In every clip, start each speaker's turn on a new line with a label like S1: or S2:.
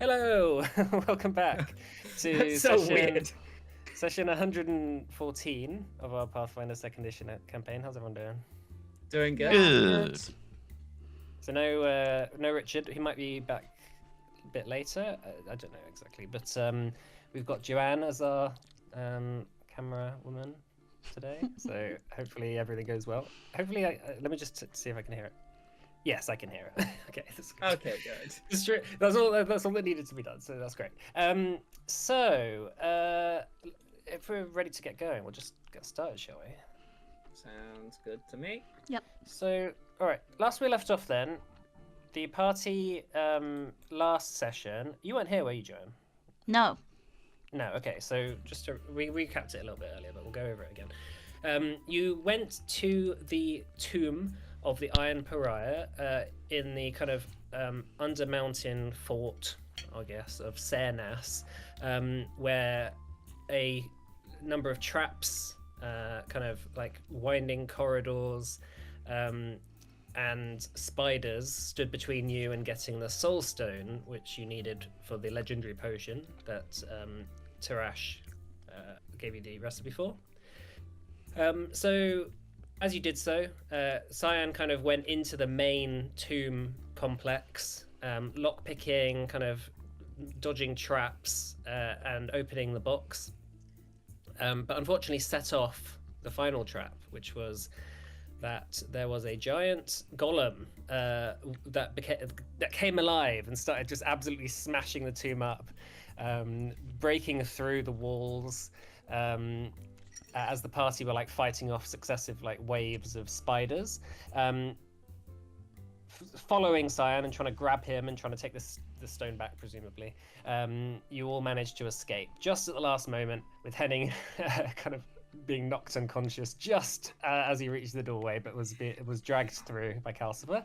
S1: Hello, welcome back to
S2: That's so
S1: session
S2: weird.
S1: session 114 of our Pathfinder Second Edition campaign. How's everyone doing?
S2: Doing good.
S3: Good.
S1: So no Richard. He might be back a bit later. I don't know exactly, but we've got Joanne as our camera woman today. So hopefully everything goes well. Hopefully, let me just see if I can hear it. Yes, I can hear it. Okay, that's good.
S2: Okay, good.
S1: That's all. That's all that needed to be done. So that's great. If we're ready to get going, we'll just get started, shall we?
S2: Sounds good to me.
S1: So, all right. Last we left off, then, the party last session. You weren't here, were you, Joan?
S3: No.
S1: No. Okay. So we recapped it a little bit earlier, but we'll go over it again. You went to the tomb of the Iron Pariah in the kind of under mountain fort, I guess, of Sernas, where a number of traps, kind of like winding corridors, and spiders stood between you and getting the soul stone, which you needed for the legendary potion that Tarash gave you the recipe for. So as you did so, Cyan kind of went into the main tomb complex, lockpicking, kind of dodging traps, and opening the box. But unfortunately set off the final trap, which was that there was a giant golem that came alive and started just absolutely smashing the tomb up, breaking through the walls, as the party were like fighting off successive like waves of spiders, following Cyan and trying to grab him and trying to take the stone back, presumably. You all managed to escape just at the last moment, with Henning kind of being knocked unconscious just as he reached the doorway, but was dragged through by Calcifer.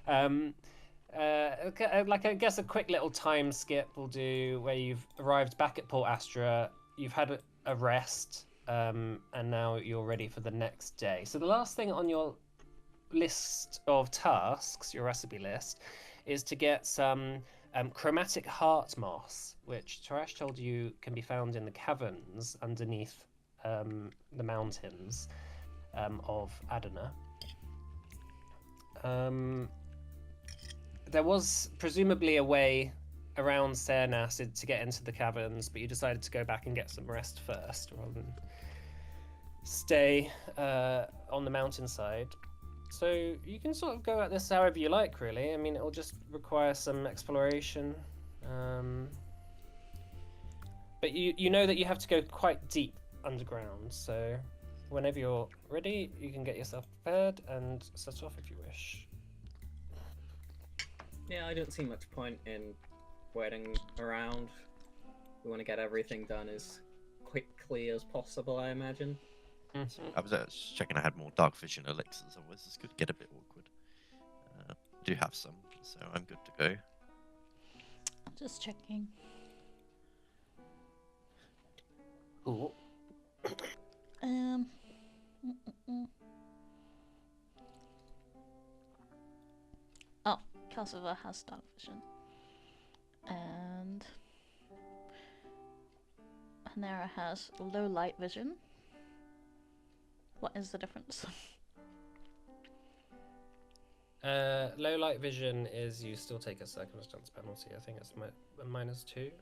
S1: Like I guess a quick little time skip we'll do, where you've arrived back at Port Astra, you've had a rest, and now you're ready for the next day. So the last thing on your list of tasks, your recipe list, is to get some chromatic heart moss, which Tarash told you can be found in the caverns underneath the mountains of Adana. There was presumably a way around Sernas to get into the caverns, but you decided to go back and get some rest first, rather than stay on the mountainside. So you can sort of go at this however you like, really. I mean, it'll just require some exploration. But you know that you have to go quite deep underground, so whenever you're ready, you can get yourself prepared and set off if you wish.
S2: Yeah, I don't see much point in waiting around. We want to get everything done as quickly as possible, I imagine.
S3: I was just checking I had more dark vision elixirs, otherwise this could get a bit awkward. I do have some, so I'm good to go.
S4: Just checking.
S1: Cool.
S4: Oh, Calcifer has dark vision. And Hanera has low light vision. What is the difference?
S1: Low light vision is you still take a circumstance penalty. I think it's a -2.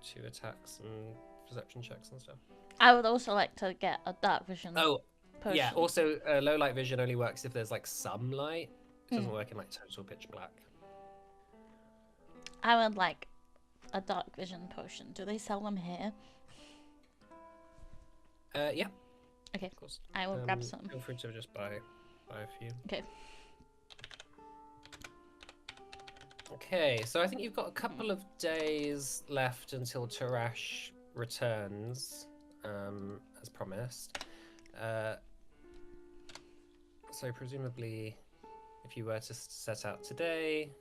S1: Two attacks and perception checks and stuff.
S4: I would also like to get a dark vision.
S1: Oh,
S4: potion.
S1: yeah. Also, low light vision only works if there's like some light. It doesn't work in like total pitch black.
S4: I would like a dark vision potion. Do they sell them here?
S1: Yeah.
S4: Okay.
S1: Of course.
S4: I will grab some.
S1: Feel free to just buy a few.
S4: Okay.
S1: Okay, so I think you've got a couple of days left until Tarash returns, as promised. So presumably, if you were to set out today,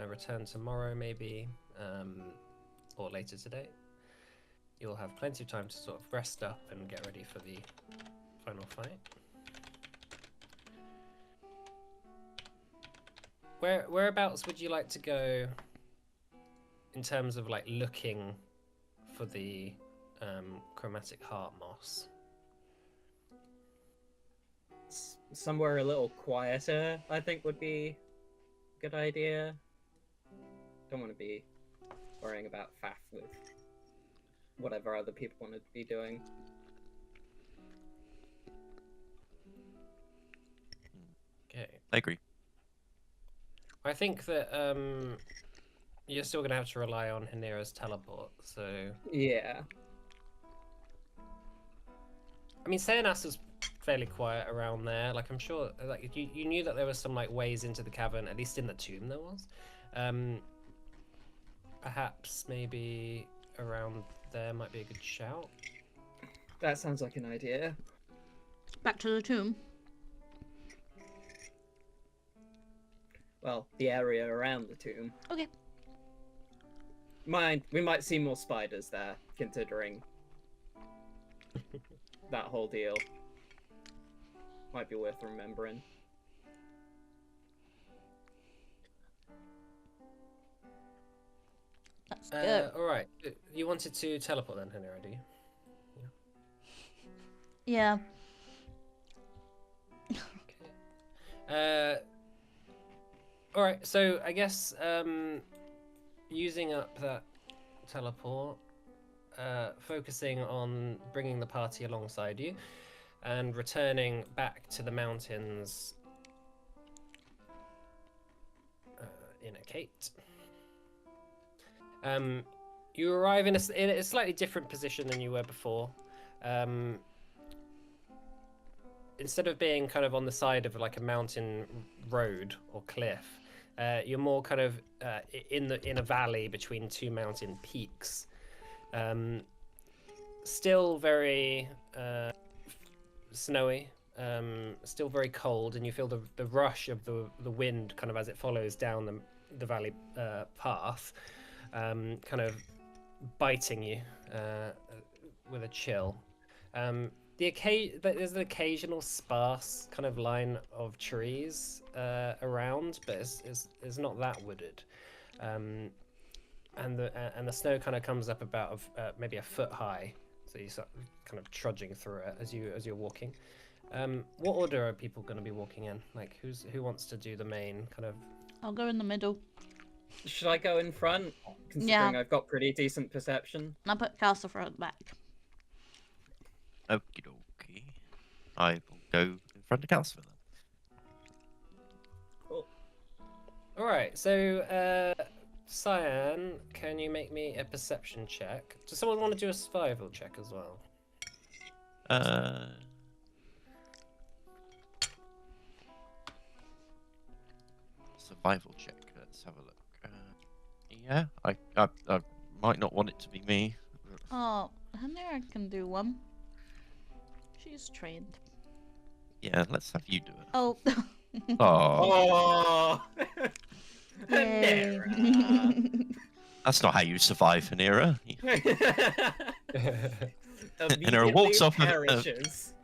S1: return tomorrow maybe, or later today, you'll have plenty of time to sort of rest up and get ready for the final fight. Whereabouts would you like to go in terms of like looking for the chromatic heart moss?
S2: Somewhere a little quieter, I think, would be a good idea. Don't want to be worrying about faff with whatever other people want to be doing.
S1: Okay.
S3: I agree.
S1: I think that you're still gonna have to rely on Hanira's teleport. So
S2: Yeah.
S1: I mean, Seanas was fairly quiet around there. Like I'm sure, like you knew that there was some like ways into the cavern. At least in the tomb there was. Perhaps maybe around there might be a good shout.
S2: That sounds like an idea.
S4: Back to the tomb.
S2: Well, the area around the tomb.
S4: Okay.
S2: We might see more spiders there, considering that whole deal. Might be worth remembering.
S4: That's good.
S1: All right. You wanted to teleport then, Hanira, do you?
S4: Yeah.
S1: All right. So I guess using up that teleport, focusing on bringing the party alongside you, and returning back to the mountains in a Kate. You arrive in a slightly different position than you were before. Instead of being kind of on the side of like a mountain road or cliff, you're more kind of in a valley between two mountain peaks. Still very snowy, still very cold, and you feel the rush of the wind kind of as it follows down the valley path, kind of biting you with a chill. There's an occasional sparse kind of line of trees around, but it's not that wooded. And the snow kind of comes up about maybe a foot high, so you start kind of trudging through it as you're walking. What order are people going to be walking in? Like who wants to do the main kind of?
S4: I'll go in the middle.
S2: Should I go in front? Considering
S4: Yeah.
S2: I've got pretty decent perception.
S4: And I put Calcifer at the back.
S3: Okie dokie. I will go in front of Calcifer then.
S2: Cool.
S1: All right, so Cyan, can you make me a perception check? Does someone want to do a survival check as well?
S3: Survival check. Let's have a look. Yeah, I might not want it to be me.
S4: Oh, Hanera can do one. She's trained.
S3: Yeah, let's have you do it.
S4: Oh.
S3: Oh,
S2: Oh!
S4: Yay.
S2: Hanera.
S3: that's not how you survive an era.
S2: Immediately
S3: walks off
S2: perishes.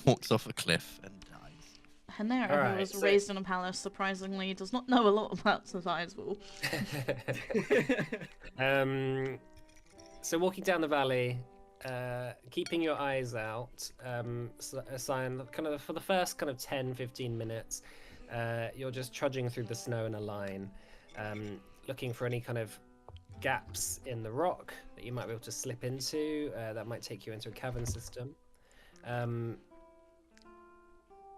S3: Walks off a cliff and dies.
S4: Hanera,
S1: Alright,
S4: who was
S1: so-
S4: raised in a palace, surprisingly does not know a lot about survival.
S1: So walking down the valley, keeping your eyes out, Cyan, kind of for the first kind of 10-15 minutes, you're just trudging through the snow in a line, looking for any kind of gaps in the rock that you might be able to slip into that might take you into a cavern system,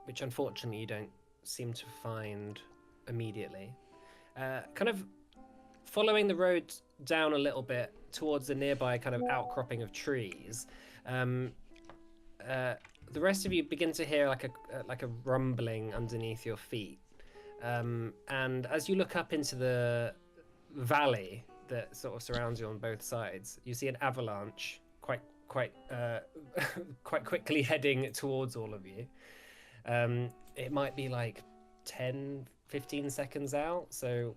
S1: which unfortunately you don't seem to find immediately. Kind of following the road down a little bit towards a nearby kind of outcropping of trees, the rest of you begin to hear like a rumbling underneath your feet, and as you look up into the valley that sort of surrounds you on both sides, you see an avalanche quite quickly heading towards all of you. It might be like 10-15 seconds out, so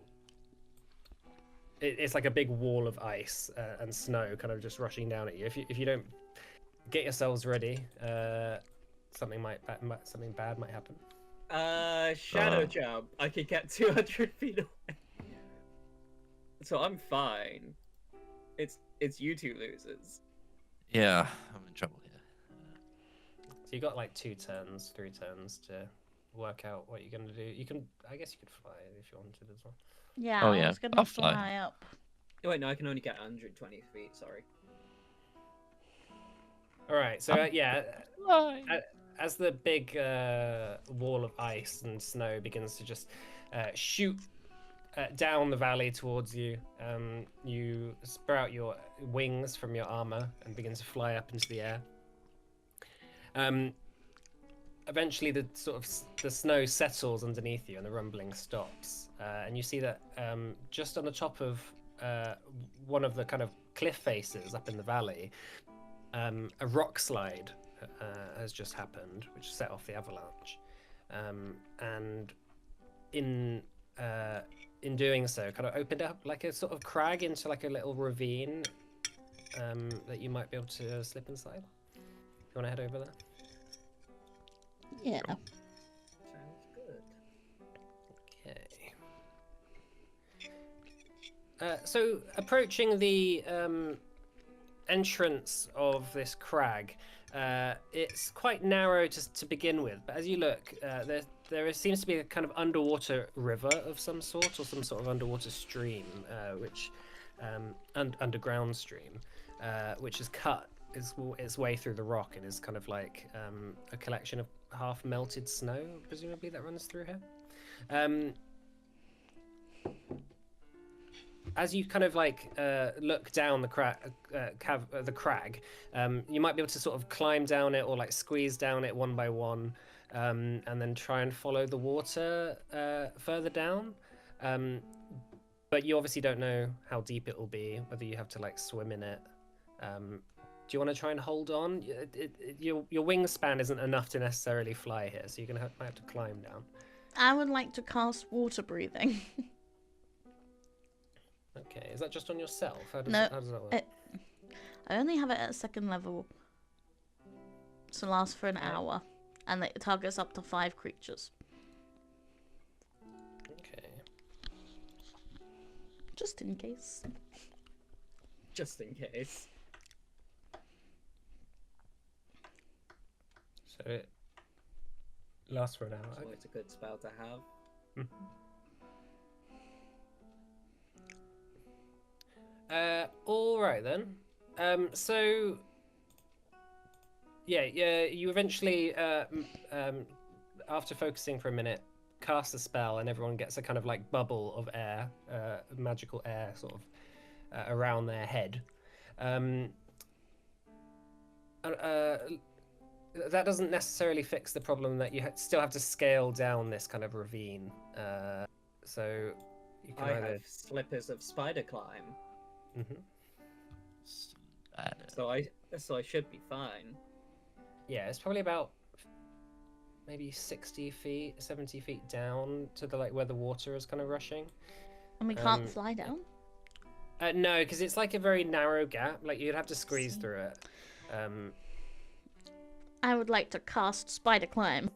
S1: it's like a big wall of ice and snow kind of just rushing down at you. If you don't get yourselves ready, something bad might happen.
S2: Shadow jump. I could get 200 feet away. So I'm fine. It's you two losers.
S3: Yeah, I'm in trouble here.
S1: So you got like 2 turns, 3 turns to work out what you're gonna do. You can, I guess, you could fly if you wanted as well.
S4: Yeah,
S3: Oh,
S4: I
S3: yeah,
S4: was gonna
S3: I'll fly.
S4: fly up.
S2: Oh, wait, no, I can only get 120 feet. Sorry.
S1: All right. So yeah, as the big wall of ice and snow begins to just shoot down the valley towards you, you sprout your wings from your armor and begin to fly up into the air. Eventually, the snow settles underneath you, and the rumbling stops. And you see that just on the top of one of the kind of cliff faces up in the valley, a rock slide has just happened, which set off the avalanche. And in doing so, kind of opened up like a sort of crag into like a little ravine that you might be able to slip inside. You want to head over there?
S4: Yeah.
S2: Sounds good.
S1: Okay. So approaching the entrance of this crag, it's quite narrow to begin with, but as you look, there seems to be a kind of underwater river of some sort, or some sort of underwater stream, which underground stream, which has cut its way through the rock and is kind of like a collection of half melted snow, presumably, that runs through here. As you kind of like look down the crag, you might be able to sort of climb down it or like squeeze down it one by one, and then try and follow the water further down. But you obviously don't know how deep it will be, whether you have to like swim in it. Do you want to try and hold on? Your wingspan isn't enough to necessarily fly here, so you're gonna have to climb down.
S4: I would like to cast water breathing.
S1: Okay, is that just on yourself? How does
S4: No,
S1: that work?
S4: I only have it at 2nd level. So it lasts for an hour. And it targets up to 5 creatures.
S1: Okay.
S4: Just in case.
S2: Just in case.
S1: So it lasts for an hour.
S2: It's always a good spell to have.
S1: All right then. So yeah, you eventually, after focusing for a minute, cast a spell, and everyone gets a kind of like bubble of air, magical air, sort of around their head. That doesn't necessarily fix the problem that you still have to scale down this kind of ravine. So you can
S2: I
S1: either.
S2: have slippers of spider climb, so I should be fine.
S1: Yeah, it's probably about maybe 60 feet, 70 feet down to the like where the water is kind of rushing.
S4: And we can't fly down?
S1: No, because it's like a very narrow gap. Like you'd have to squeeze through it.
S4: I would like to cast spider climb.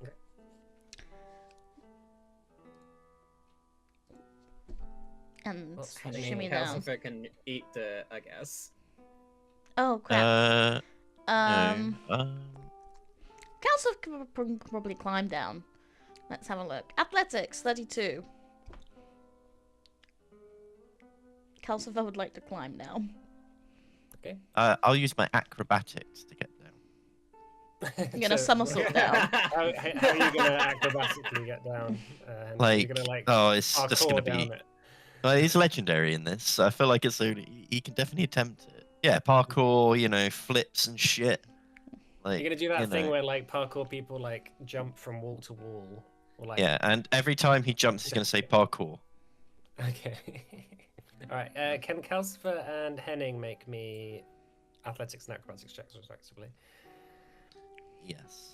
S1: Okay.
S4: And
S2: I mean,
S4: shimmy down.
S2: Calcifer can eat dirt, I guess.
S4: Oh crap.
S3: No.
S4: Calcifer could probably climb down. Let's have a look. Athletics, 32. Calcifer would like to climb now.
S1: Okay.
S3: I'll use my acrobatics to get down.
S4: You're gonna somersault down.
S1: How are you gonna acrobatically get down?
S3: Like,
S1: you're gonna, like,
S3: oh, it's just
S1: parkour
S3: gonna
S1: down
S3: be.
S1: it.
S3: Well, he's legendary in this, so I feel like it's only he can definitely attempt it. Yeah, parkour, flips and shit. Like,
S1: You're gonna do that thing where like parkour people like jump from wall to wall, or like.
S3: Yeah, and every time he jumps, he's gonna say parkour.
S1: Okay. All right. Can Calcifer and Henning make me athletics and acrobatics checks respectively?
S3: Yes.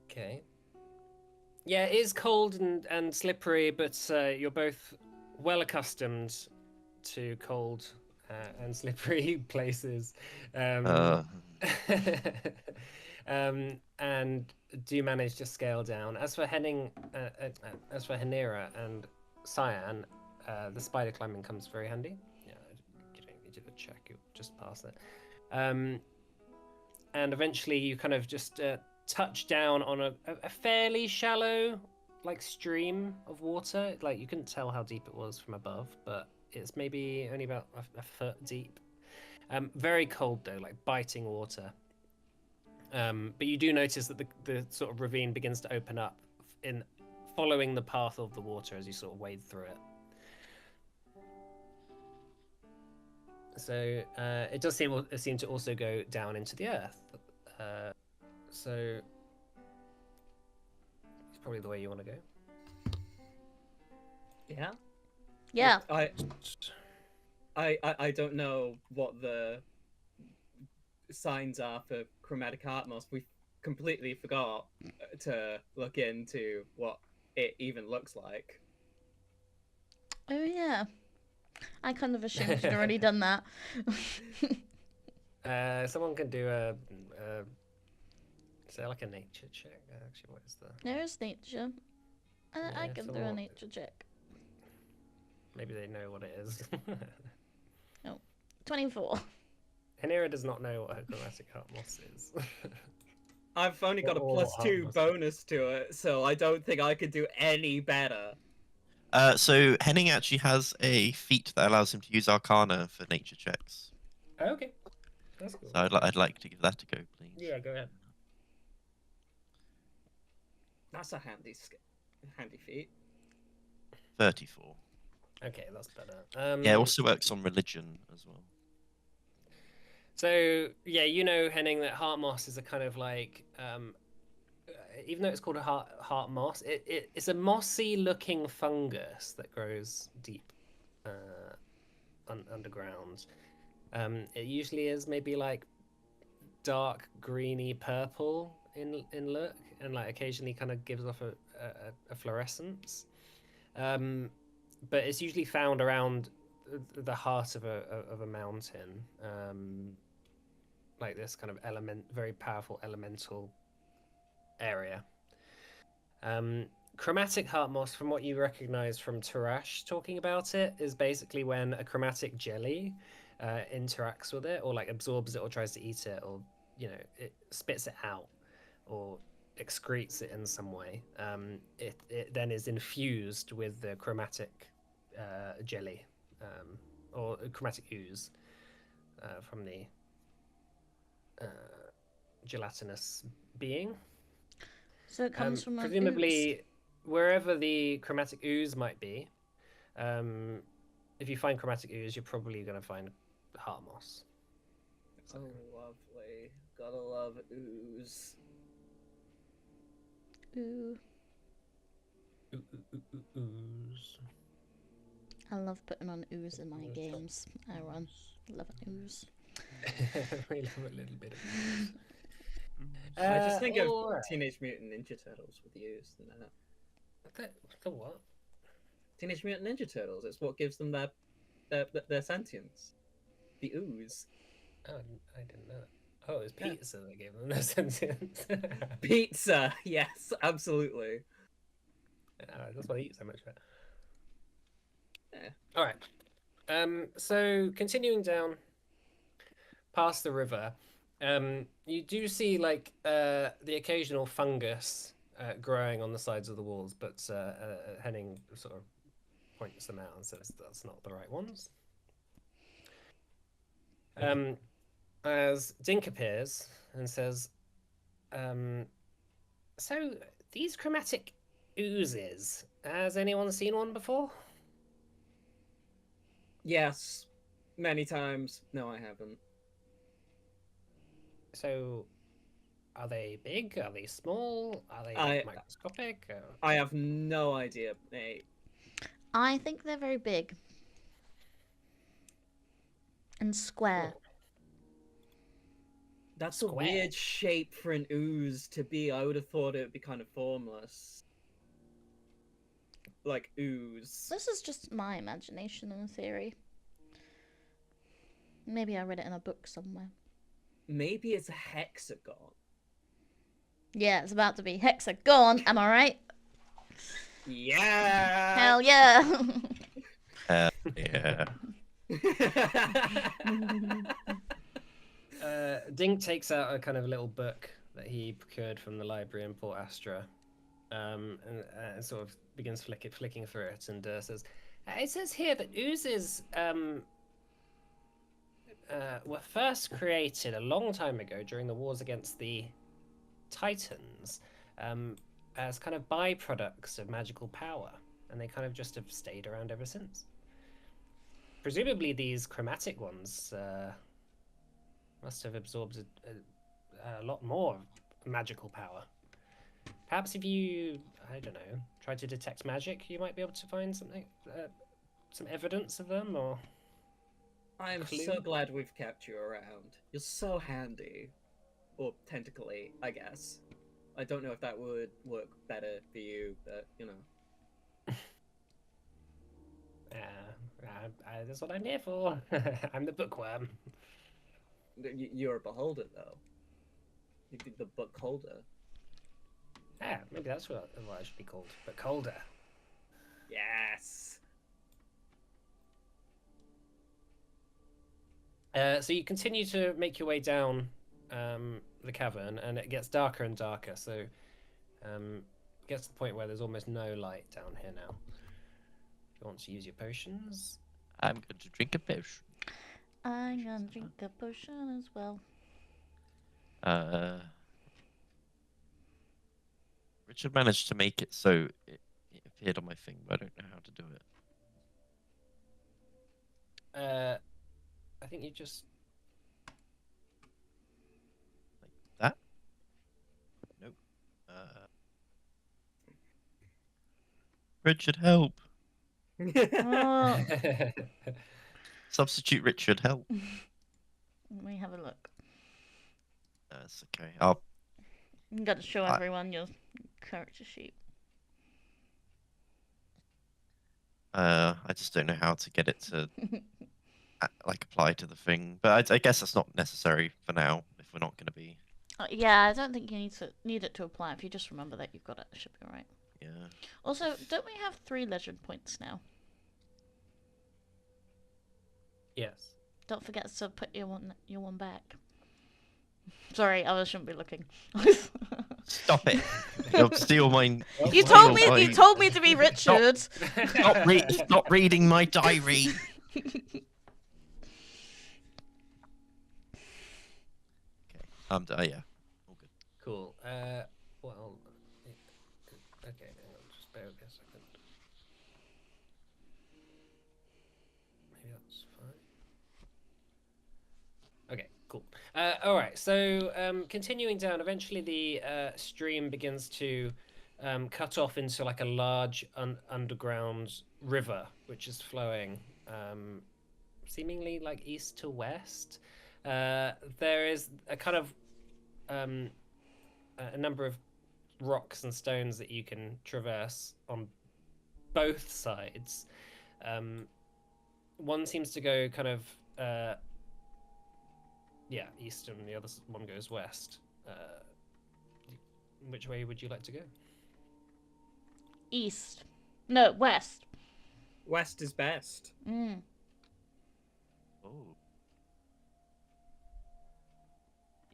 S1: Okay. Yeah, it is cold and slippery, but you're both well accustomed to cold and slippery places.
S3: Uh,
S1: And do manage to scale down. As for as for Hanira and Cyan, the spider climbing comes very handy. Yeah, you don't need to do a check; you'll just pass it. And eventually, you kind of just touch down on a fairly shallow, like stream of water. Like you couldn't tell how deep it was from above, but it's maybe only about a foot deep. Very cold though, like biting water. But you do notice that the sort of ravine begins to open up in following the path of the water as you sort of wade through it. So it does seem to also go down into the earth. So it's probably the way you want to go.
S2: Yeah.
S4: Yeah.
S2: I don't know what the signs are for chromatic heart moss. We completely forgot to look into what it even looks like.
S4: Oh yeah. I kind of assumed you'd already done that.
S1: Someone can do a say like a nature check. Actually, what is the?
S4: There is nature. I
S1: Yeah,
S4: can do a
S1: someone-
S4: nature check.
S1: Maybe they know what it is.
S4: 24.
S1: Hanira does not know what her chromatic heart moss is.
S2: I've only got a
S1: Or
S2: plus
S1: heart
S2: 2
S1: moss.
S2: bonus to it, so I don't think I could do any better.
S3: so Henning actually has a feat that allows him to use Arcana for nature checks.
S1: Okay, that's cool.
S3: So I'd like to give that a go, please.
S1: Yeah, go ahead.
S2: That's a handy feat.
S3: 34.
S1: Okay, that's better.
S3: Yeah, it also works on religion as well.
S1: So yeah, you know, Henning, that heart moss is a kind of like, even though it's called a heart moss, it's a mossy-looking fungus that grows deep underground. It usually is maybe like dark greeny purple in look, and like occasionally kind of gives off a fluorescence. But it's usually found around the heart of a mountain. Like this kind of very powerful elemental area. Chromatic heart moss, from what you recognize from Tarash talking about it, is basically when a chromatic jelly interacts with it, or like absorbs it, or tries to eat it, or it spits it out, or excretes it in some way. It then is infused with the chromatic jelly, or chromatic ooze from the gelatinous being.
S4: So it comes from an ooze.
S1: Presumably, wherever the chromatic ooze might be, if you find chromatic ooze, you're probably going to find heart moss.
S2: Oh, lovely. Gotta love ooze.
S4: Ooh.
S1: Ooze.
S4: I love putting on ooze in my games. I run. Love an ooze.
S1: We love a little bit of ooze.
S2: I just think of
S1: alright.
S2: Teenage Mutant Ninja Turtles with the ooze.
S1: The what?
S2: Teenage Mutant Ninja Turtles. It's what gives them their sentience. The ooze.
S1: Oh, I didn't know that. Oh, it was pizza that gave them the sentence.
S2: Pizza. Yes, absolutely.
S1: That's why I eat so much of it.
S2: Yeah.
S1: All right. So continuing down past the river, you do see like the occasional fungus growing on the sides of the walls, but Henning sort of points them out and says that's not the right ones. As Dink appears and says, so these chromatic oozes, has anyone seen one before?
S2: Yes, many times. No, I haven't.
S1: So, are they big? Are they small? Are they microscopic?
S2: I have no idea, mate.
S4: I think they're very big. And square.
S1: Cool.
S2: That's
S1: Square.
S2: a weird shape for an ooze to be. I would have thought it would be kind of formless. Like ooze.
S4: This is just my imagination and theory. Maybe I read it in a book somewhere.
S2: Maybe it's a hexagon.
S4: Yeah, it's about to be hexagon. Am I right?
S2: Yeah.
S4: Hell yeah!
S3: Yeah.
S1: Dink takes out a kind of little book that he procured from the library in Port Astra, and sort of begins flicking through it, and says, "It says here that oozes were first created a long time ago during the wars against the Titans, as kind of byproducts of magical power, and they kind of just have stayed around ever since. Presumably, these chromatic ones must have absorbed a lot more magical power. Perhaps if you, I don't know, try to detect magic, you might be able to find something, some evidence of them, or...
S2: I'm
S1: Clue?
S2: so glad we've kept you around. You're so handy. Or tentacly, I guess. I don't know if that would work better for you, but, you know.
S1: That's what I'm here for. I'm the bookworm.
S2: You're a beholder, though. You're the book holder.
S1: Maybe that's what I should be called. Book holder.
S2: Yes!
S1: So you continue to make your way down the cavern, and it gets darker and darker. So it gets to the point where there's almost no light down here now. If you want to use your potions,
S3: I'm going to drink a potion.
S4: I'm gonna drink a potion as well.
S3: Richard managed to make it so it appeared on my thing, but I don't know how to do it.
S1: I think you just
S3: Like that? Nope. Richard, help!
S4: Oh,
S3: Substitute Richard, help!
S4: let me have a look.
S3: That's okay. I'll.
S4: You gotta show everyone your character sheet.
S3: I just don't know how to get it to like apply to the thing, but I guess that's not necessary for now if we're not going to be.
S4: Yeah, I don't think you need it to apply. If you just remember that you've got it, it should be right.
S3: Yeah.
S4: Also, don't we have 3 legend points now?
S1: yes.
S4: Don't forget to put your one back. Sorry, I shouldn't be looking.
S3: Stop it! You'll steal mine.
S4: You told me to be Richard.
S3: Stop reading my diary. Okay, yeah, all good.
S1: Cool. Well, okay. Hang on, just bear with me a second. Maybe that's fine. Okay, cool. All right. So, continuing down, eventually the stream begins to cut off into like a large underground river, which is flowing seemingly like east to west. There is a kind of a number of rocks and stones that you can traverse on both sides. One seems to go kind of east, and the other one goes west. Which way would you like to go?
S4: East. No, west.
S2: West is best.
S4: Mm.
S3: Oh.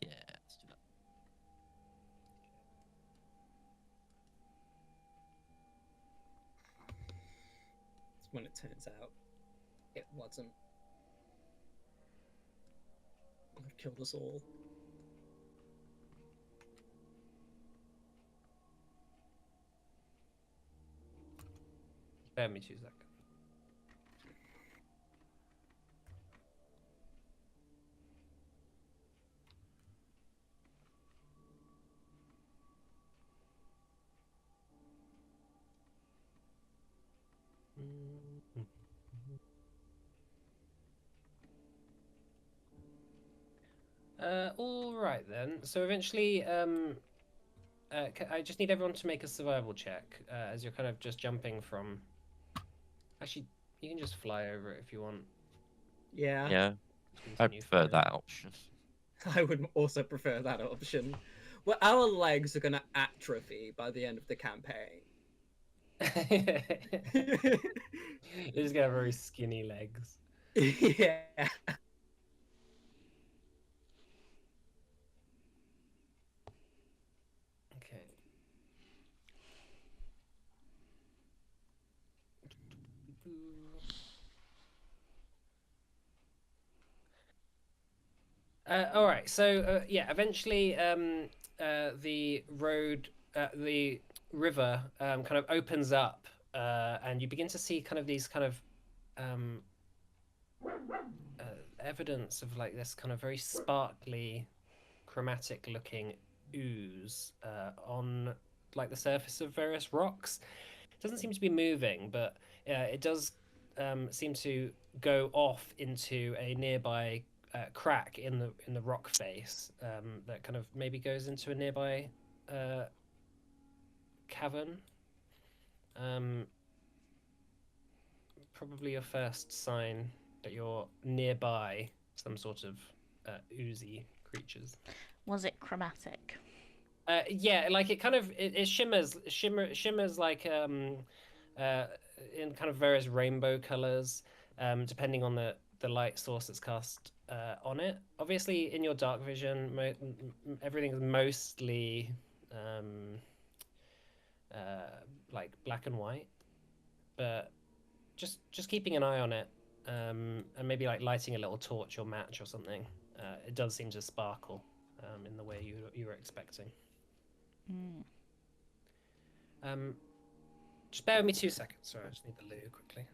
S3: Yeah, let's do that.
S2: When it turns out it wasn't. I've killed us all.
S1: Bear me 2 seconds. All right then. So eventually, I just need everyone to make a survival check as you're kind of just jumping from. Actually, you can just fly over it if you want.
S2: Yeah.
S3: Yeah. I
S1: continue
S3: prefer
S1: forward.
S3: that option.
S2: I would also prefer that option. Well, our legs are gonna atrophy by the end of the campaign.
S1: You're just gonna have very skinny legs.
S2: Yeah.
S1: Okay. All right. So yeah, eventually, the road, the river, kind of opens up, and you begin to see kind of these kind of um, evidence of like this kind of very sparkly, chromatic looking ooze on like the surface of various rocks. It doesn't seem to be moving, but it does seem to go off into a nearby crack in the rock face that kind of maybe goes into a nearby cavern. Um, Probably your first sign that you're nearby some sort of oozy creatures.
S4: Was it chromatic?
S1: Yeah, like it kind of it shimmers like uh, in kind of various rainbow colors, depending on the light source that's cast on it. Obviously, in your dark vision, everything's mostly um, like black and white, but just keeping an eye on it, and maybe like lighting a little torch or match or something. It does seem to sparkle in the way you were expecting.
S4: Mm.
S1: Just bear with me 2 seconds. Sorry, I just need the loo quickly.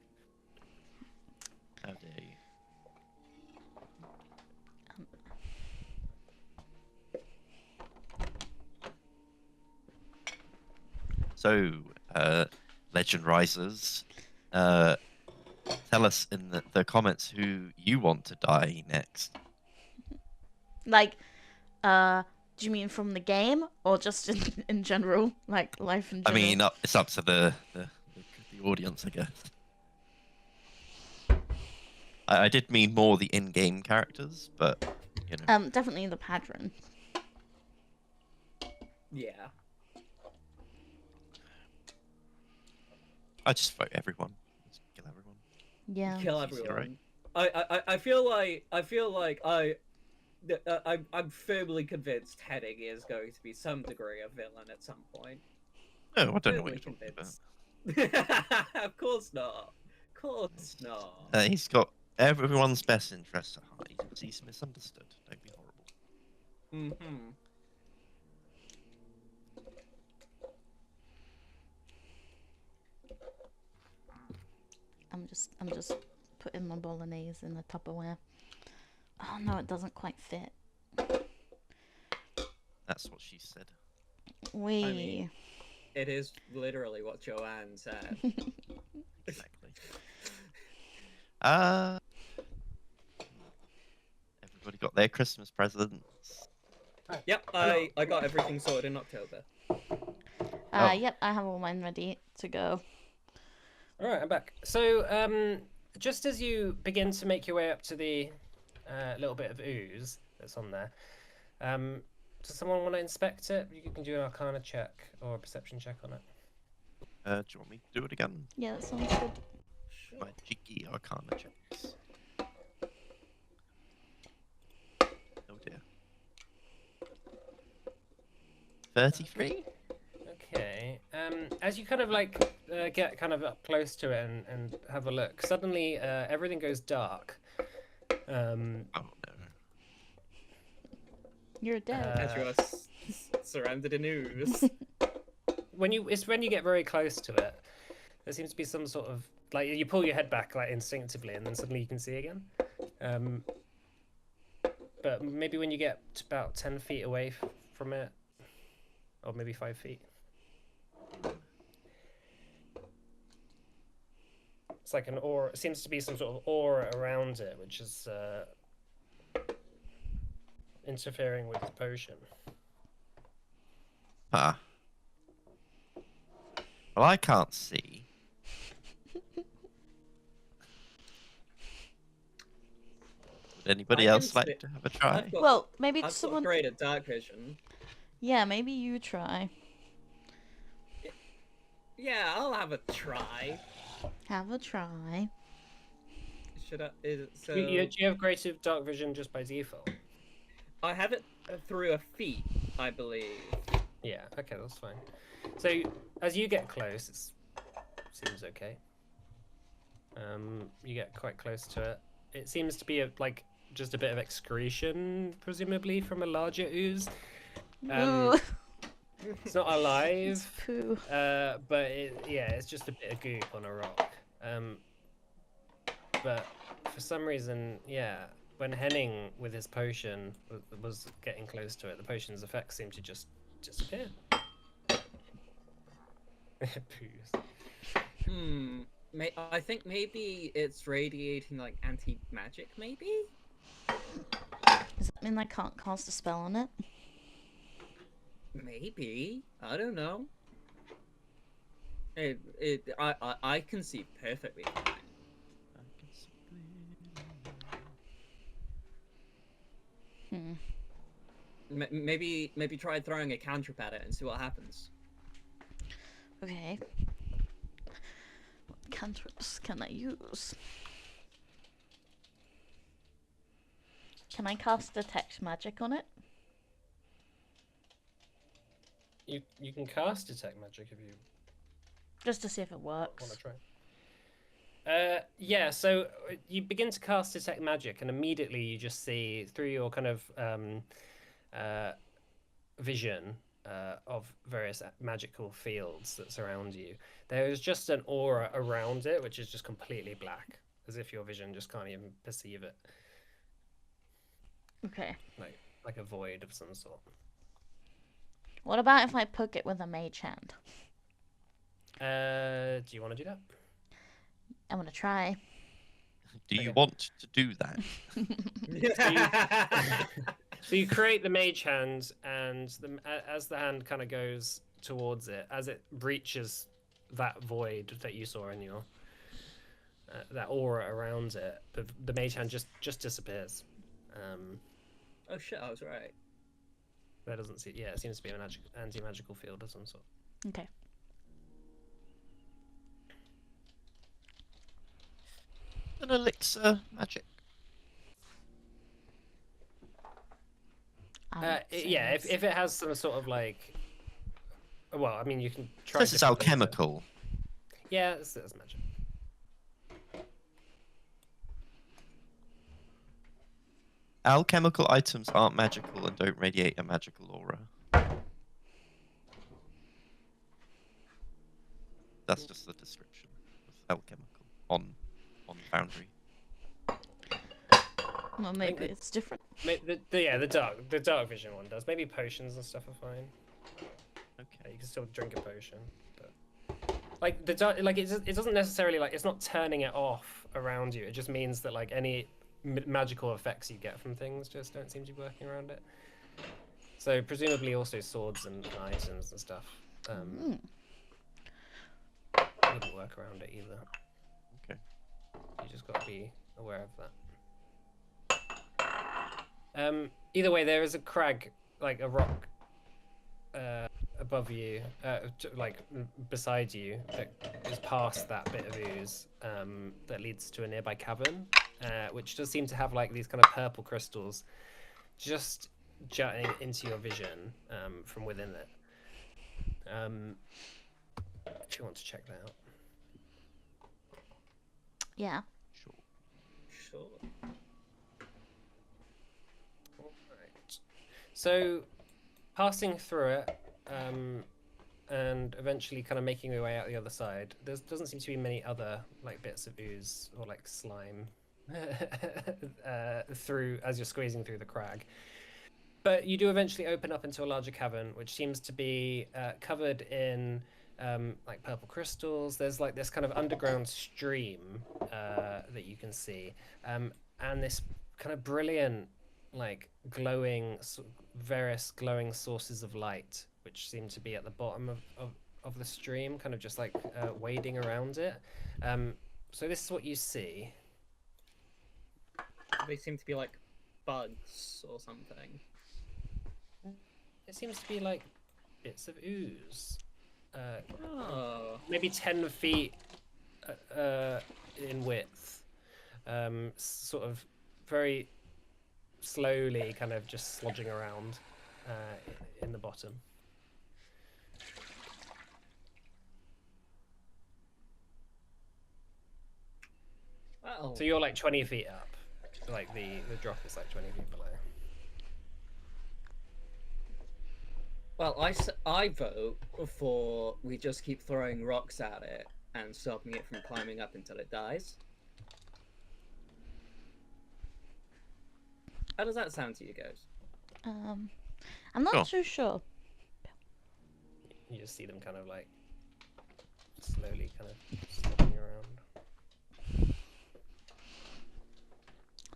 S3: How dare you? So, Legend Risers, tell us in the comments who you want to die next.
S4: Like, do you mean from the game or just in general, like life in
S3: I
S4: general?
S3: mean, it's up to the audience, I guess. I did mean more the in-game characters, but you know.
S4: Definitely the patron.
S2: Yeah.
S3: I just vote everyone. Just kill everyone.
S4: Yeah.
S2: Kill
S3: It's easy, right?
S2: everyone. I feel like I'm firmly convinced Henning is going to be some degree of villain at some point.
S3: No, I don't know what
S2: Firmly
S3: you're talking about.
S2: convinced. Of course not. Of course not.
S3: He's got everyone's best interests at heart. He's misunderstood. Don't be horrible.
S2: Mm-hmm.
S4: I'm just putting my bolognese in the Tupperware. Oh no, it doesn't quite fit.
S3: That's what she said.
S4: We.
S2: I mean, it is literally what Joanne said.
S3: Exactly. Everybody got their Christmas presents.
S2: Yep, I got everything sorted in October.
S3: Oh.
S4: Yep, I have all mine ready to go.
S1: All right, I'm back. So, just as you begin to make your way up to the little bit of ooze that's on there, does someone want to inspect it? You can do an Arcana check or a Perception check on it.
S3: Do you want me to do it again?
S4: Yeah, that sounds good.
S3: My cheeky Arcana checks. Oh dear. 33?
S1: Okay. As you kind of like get kind of up close to it and have a look, suddenly everything goes dark.
S3: Oh no.
S4: You're dead.
S2: As you're surrounded in ooze.
S1: When you get very close to it, there seems to be some sort of like you pull your head back like instinctively, and then suddenly you can see again. But maybe when you get to about 10 feet away from it, or maybe 5 feet, it's like an aura. It seems to be some sort of aura around it, which is interfering with the potion.
S3: Ah. Well, I can't see. Would Anybody
S2: I
S3: else
S2: can
S3: like
S2: see-
S3: to have a try?
S2: I've got,
S4: Well, maybe
S2: I've
S4: someone.
S2: got great at dark vision.
S4: Yeah, maybe you try.
S2: Yeah, I'll have a try.
S4: Have a try.
S2: Should I? Is it, so
S1: Do you have greater dark vision just by default?
S2: I have it through a feat, I believe.
S1: Yeah, okay, that's fine. So as you get close, it seems okay. You get quite close to it. It seems to be like just a bit of excretion, presumably from a larger ooze.
S4: Ooh,
S1: It's not alive,
S4: it's poo.
S1: but it's just a bit of goop on a rock. But for some reason, when Henning with his potion was getting close to it, the potion's effects seemed to just disappear. Poos.
S2: I think maybe it's radiating like anti-magic, maybe?
S4: Does that mean I can't cast a spell on it?
S2: Maybe. I don't know. I can see perfectly fine. Maybe try throwing a cantrip at it and see what happens.
S4: Okay. What cantrips can I use? Can I cast detect magic on it?
S1: You can cast detect magic if you
S4: Just to see if it
S1: want
S4: works.
S1: to try. So you begin to cast detect magic, and immediately you just see through your kind of vision of various magical fields that surround you. There is just an aura around it, which is just completely black, as if your vision just can't even perceive it,
S4: Okay.
S1: like a void of some sort.
S4: What about if I poke it with a mage hand?
S1: Do you want to do that?
S4: I'm gonna try.
S3: Do you
S1: Okay.
S3: want to do that?
S1: So you create the mage hand, and as the hand kind of goes towards it, as it breaches that void that you saw in your that aura around it, the mage hand just disappears.
S2: Oh shit, I was right.
S1: That doesn't see. Yeah, it seems to be an anti-magical field of some sort.
S4: Okay.
S3: An elixir magic.
S1: If it has some sort of like, well, I mean, you can try.
S3: This is
S1: different things, but-
S3: alchemical.
S1: Yeah, that's magic.
S3: Alchemical items aren't magical and don't radiate a magical aura. That's just the description of alchemical on Foundry.
S4: Well, maybe it's different.
S1: The dark vision one does. Maybe potions and stuff are fine.
S3: Okay.
S1: You can still drink a potion, but like the dark, like it doesn't necessarily like it's not turning it off around you. It just means that like any magical effects you get from things just don't seem to be working around it. So presumably also swords and items and stuff wouldn't work around it either.
S3: Okay.
S1: You just got to be aware of that. Either way, there is a crag, like a rock, above you, like beside you, that is past that bit of ooze, that leads to a nearby cavern, which does seem to have like these kind of purple crystals, just jutting into your vision from within it. If you want to check that out.
S4: Yeah.
S2: Sure.
S1: Alright. So, passing through it, and eventually kind of making your way out the other side, there doesn't seem to be many other like bits of ooze or like slime through as you're squeezing through the crag. But you do eventually open up into a larger cavern, which seems to be covered in like purple crystals. There's like this kind of underground stream that you can see, and this kind of brilliant, like glowing, various glowing sources of light, which seem to be at the bottom of the stream, kind of just like wading around it. So this is what you see.
S2: They seem to be like bugs or something.
S1: It seems to be like bits of ooze.
S2: Oh.
S1: Maybe 10 feet in width. Sort of very slowly kind of just slodging around in the bottom.
S2: Well,
S1: So you're like 20 feet up. Like the drop is like 20 feet below.
S2: well, I vote for we just keep throwing rocks at it and stopping it from climbing up until it dies. How does that sound to you guys?
S4: I'm not
S3: Sure.
S4: too sure.
S1: You just see them kind of like slowly kind of slogging around.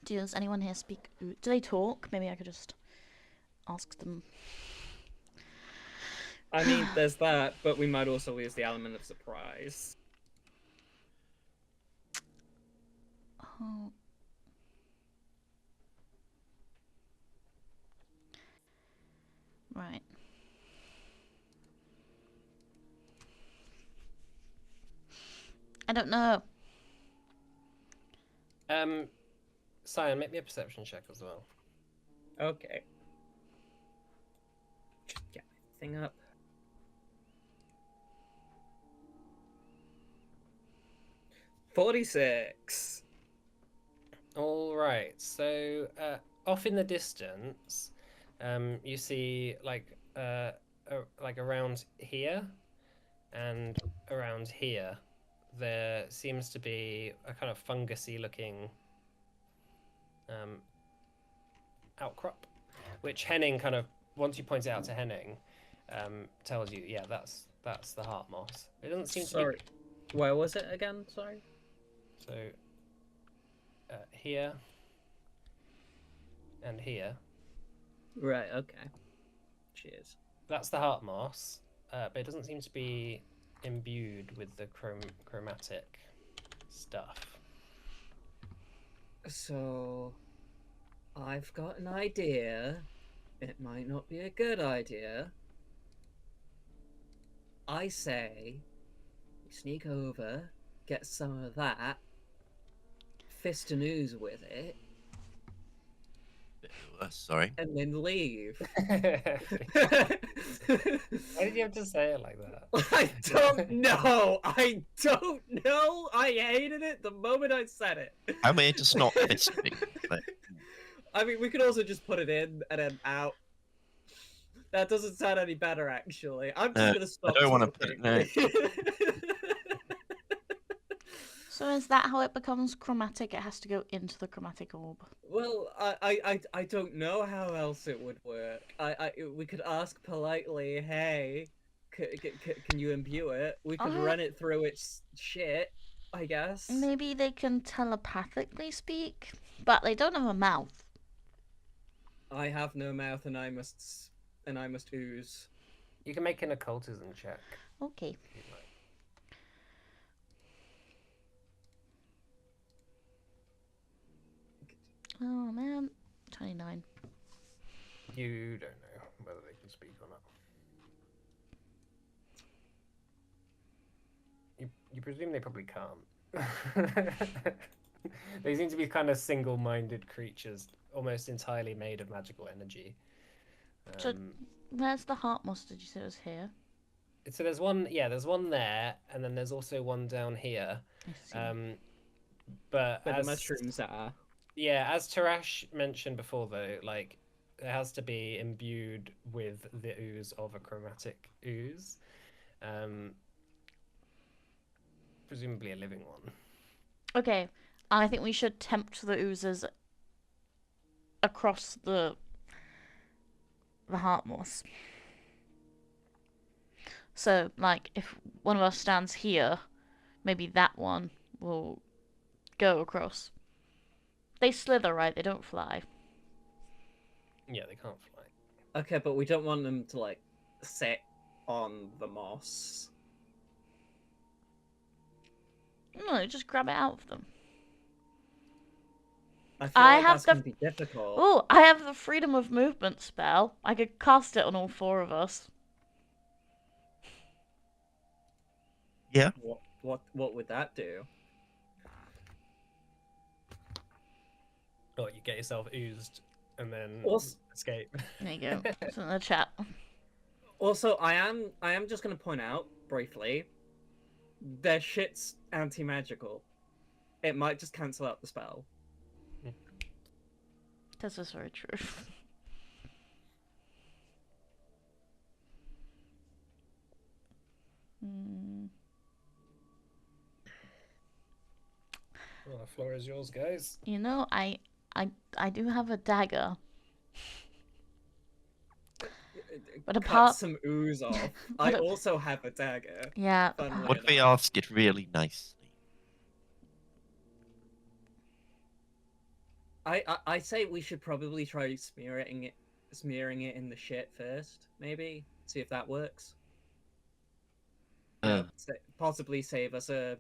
S4: Does anyone here speak? Do they talk? Maybe I could just ask them.
S2: I mean, there's that, but we might also lose the element of surprise.
S4: Oh. Right. I don't know.
S1: Cyan, make me a perception check as well.
S2: Okay. Just get my thing up. .46.
S1: All right. So off in the distance, you see like around here and around here, there seems to be a kind of fungusy looking outcrop, which Henning kind of, once you point it out to Henning, tells you, yeah, that's the heart moss. It doesn't seem
S2: Sorry.
S1: to
S2: Where was it again? Sorry.
S1: be so here and here.
S2: Right, okay. Cheers.
S1: That's the heart moss, but it doesn't seem to be imbued with the chromatic stuff.
S2: So, I've got an idea. It might not be a good idea. I say we sneak over, get some of that, fist and ooze with it,
S3: Sorry.
S2: and then leave.
S1: Why did you have to say it like that?
S2: I don't know. I don't know. I hated it the moment I said it.
S3: How may it just not fisting? Like,
S2: I mean, we could also just put it in and then out. That doesn't sound any better, actually. I'm just gonna stop.
S3: I don't want to put it. No.
S4: So is that how it becomes chromatic? It has to go into the chromatic orb.
S2: Well, I don't know how else it would work. We could ask politely, hey, can you imbue it? We could run it through its shit, I guess.
S4: Maybe they can telepathically speak, but they don't have a mouth.
S2: I have no mouth, and I must ooze.
S1: You can make an occultism check.
S4: Okay.
S1: if you'd like.
S4: Oh man, 29.
S1: You don't know whether they can speak or not. You presume they probably can't. They seem to be kind of single-minded creatures, almost entirely made of magical energy.
S4: So- Where's the heart moss? Did you say it was here?
S1: So there's one, yeah, there's one there, and then there's also one down here.
S4: I see.
S1: But
S2: Where the
S1: as
S2: mushrooms are.
S1: yeah, as Tarash mentioned before, though, like it has to be imbued with the ooze of a chromatic ooze, presumably a living one.
S4: Okay, I think we should tempt the oozes across the heart moss. So, like, if one of us stands here, maybe that one will go across. They slither, right? They don't fly.
S1: Yeah, they can't fly.
S2: Okay, but we don't want them to, like, sit on the moss.
S4: No, just grab it out of them.
S2: I feel
S4: I
S2: like
S4: have
S2: that's
S4: the-
S2: gonna be difficult.
S4: Oh, I have the freedom of movement spell. I could cast it on all 4 of us.
S3: Yeah.
S2: What would that do?
S1: Or you get yourself oozed and then
S2: Also,
S1: escape.
S4: There you go. It's in the chat.
S2: also, I am just gonna point out briefly, their shit's anti-magical. It might just cancel out the spell.
S4: This is very true. Hmm.
S1: Well, the floor is yours, guys.
S4: You know, I do have a dagger. But
S2: Cut
S4: apart-
S2: some ooze off.
S4: But
S2: I
S4: a-
S2: also have a dagger.
S4: Yeah.
S2: Funnily
S3: What if we
S2: enough.
S3: ask it really nicely?
S2: I say we should probably try smearing it in the shit first, maybe see if that works. Possibly save us a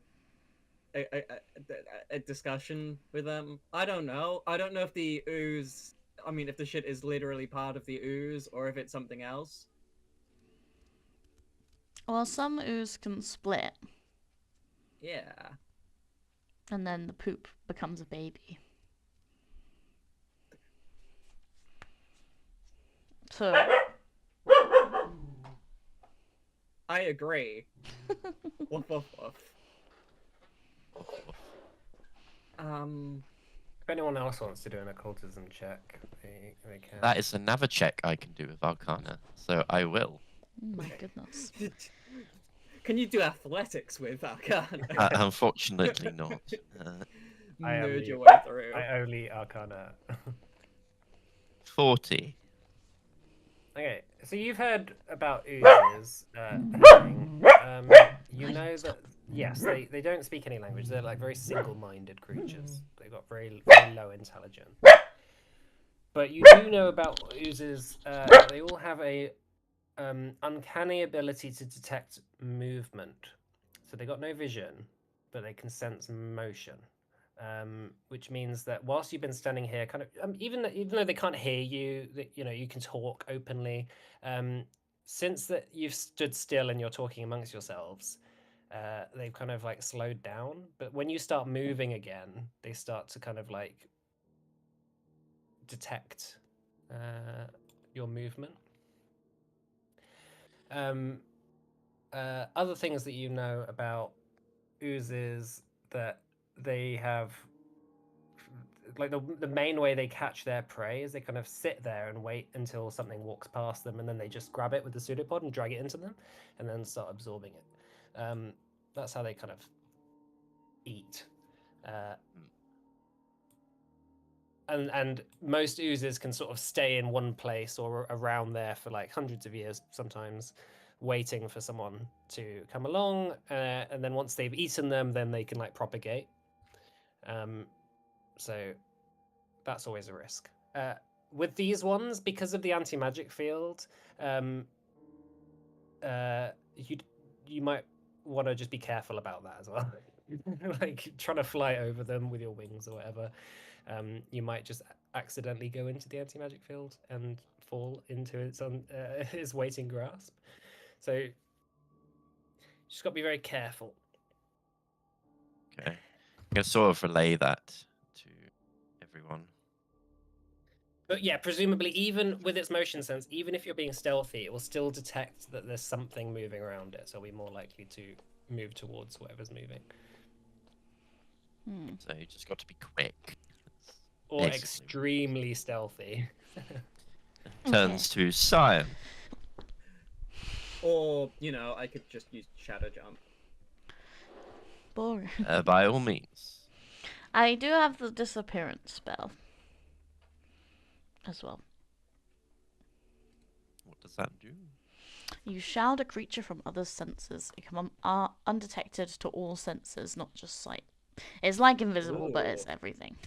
S2: discussion with them. I don't know. I don't know if the ooze. I mean, if the shit is literally part of the ooze or if it's something else.
S4: Well, some ooze can split,
S2: Yeah.
S4: and then the poop becomes a baby. So,
S2: I agree. Woof woof woof.
S1: If anyone else wants to do an occultism check, they can.
S3: That is another check I can do with Arcana, so I will.
S4: oh my goodness.
S2: Can you do athletics with Arcana?
S3: Unfortunately not.
S1: I
S2: Nerd
S1: only-
S2: your way through.
S1: I only Arcana.
S3: 40.
S1: Okay, so you've heard about oozes happening. You know that, yes, they don't speak any language. They're like very single-minded creatures. They've got very, very low intelligence. But you do know about oozes. They all have a uncanny ability to detect movement. So they got no vision, but they can sense motion. Which means that whilst you've been standing here, kind of, even though they can't hear you, you can talk openly. Since that you've stood still and you're talking amongst yourselves, they've kind of like slowed down. But when you start moving again, they start to kind of like detect your movement. Other things that you know about oozes that they have, like the main way they catch their prey is they kind of sit there and wait until something walks past them, and then they just grab it with the pseudopod and drag it into them, and then start absorbing it. That's how they kind of eat. And most oozes can sort of stay in one place or around there for like hundreds of years sometimes, waiting for someone to come along, and then once they've eaten them, then they can like propagate. So that's always a risk. With these ones, because of the anti-magic field, you might want to just be careful about that as well. Like trying to fly over them with your wings or whatever. You might just accidentally go into the anti-magic field and fall into its waiting grasp. So you just got to be very careful.
S3: Okay. I'm going to sort of relay that to everyone.
S1: But yeah, presumably even with its motion sense, even if you're being stealthy, it will still detect that there's something moving around it, so it'll be more likely to move towards whatever's moving.
S3: So you just got to be quick.
S1: Or
S3: Basically.
S1: extremely stealthy.
S3: Turns to Scion.
S2: Or, I could just use shadow jump.
S4: Boring.
S3: By all means.
S4: I do have the disappearance spell as well.
S3: What does that do?
S4: You shroud a creature from other senses. It can undetected to all senses, not just sight. It's like invisible, but it's everything.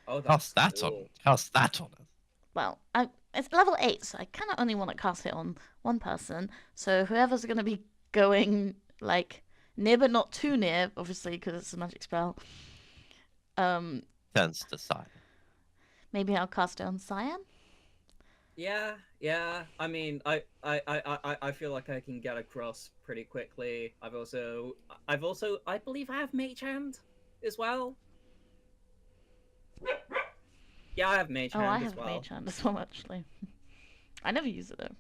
S2: Oh,
S3: Cast that
S2: cool.
S3: on. Cast that on us.
S4: Well, it's level 8, so I kind of only want to cast it on one person. So whoever's going to be going, like, near but not too near, obviously, because it's a magic spell,
S3: Turns to Cyan.
S4: Maybe I'll cast it on Cyan.
S2: Yeah. I mean, I feel like I can get across pretty quickly. I've also, I believe I have Mage Hand as well. Yeah, I have Mage
S4: Oh,
S2: Hand
S4: I
S2: as
S4: have
S2: well.
S4: Mage Hand as well, actually. I never use it though.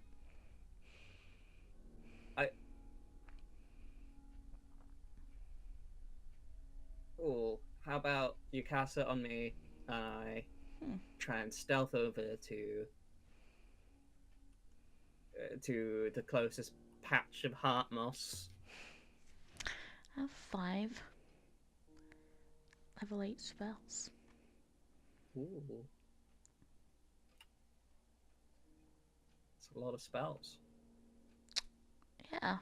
S2: Cool. How about you cast it on me? I try and stealth over to the closest patch of heart moss.
S4: I have 5 level 8 spells.
S2: Ooh. It's a lot of spells.
S4: Yeah.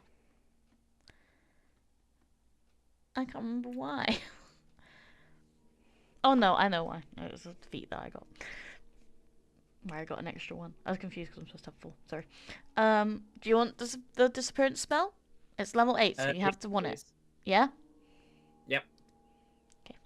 S4: I can't remember why. Oh no, I know why. It was a feat that I got. Where I got an extra one. I was confused because I'm supposed to have 4. Sorry. Do you want the disappearance spell? It's level 8, so you have to want it. Yeah?
S2: Yep.
S4: Okay.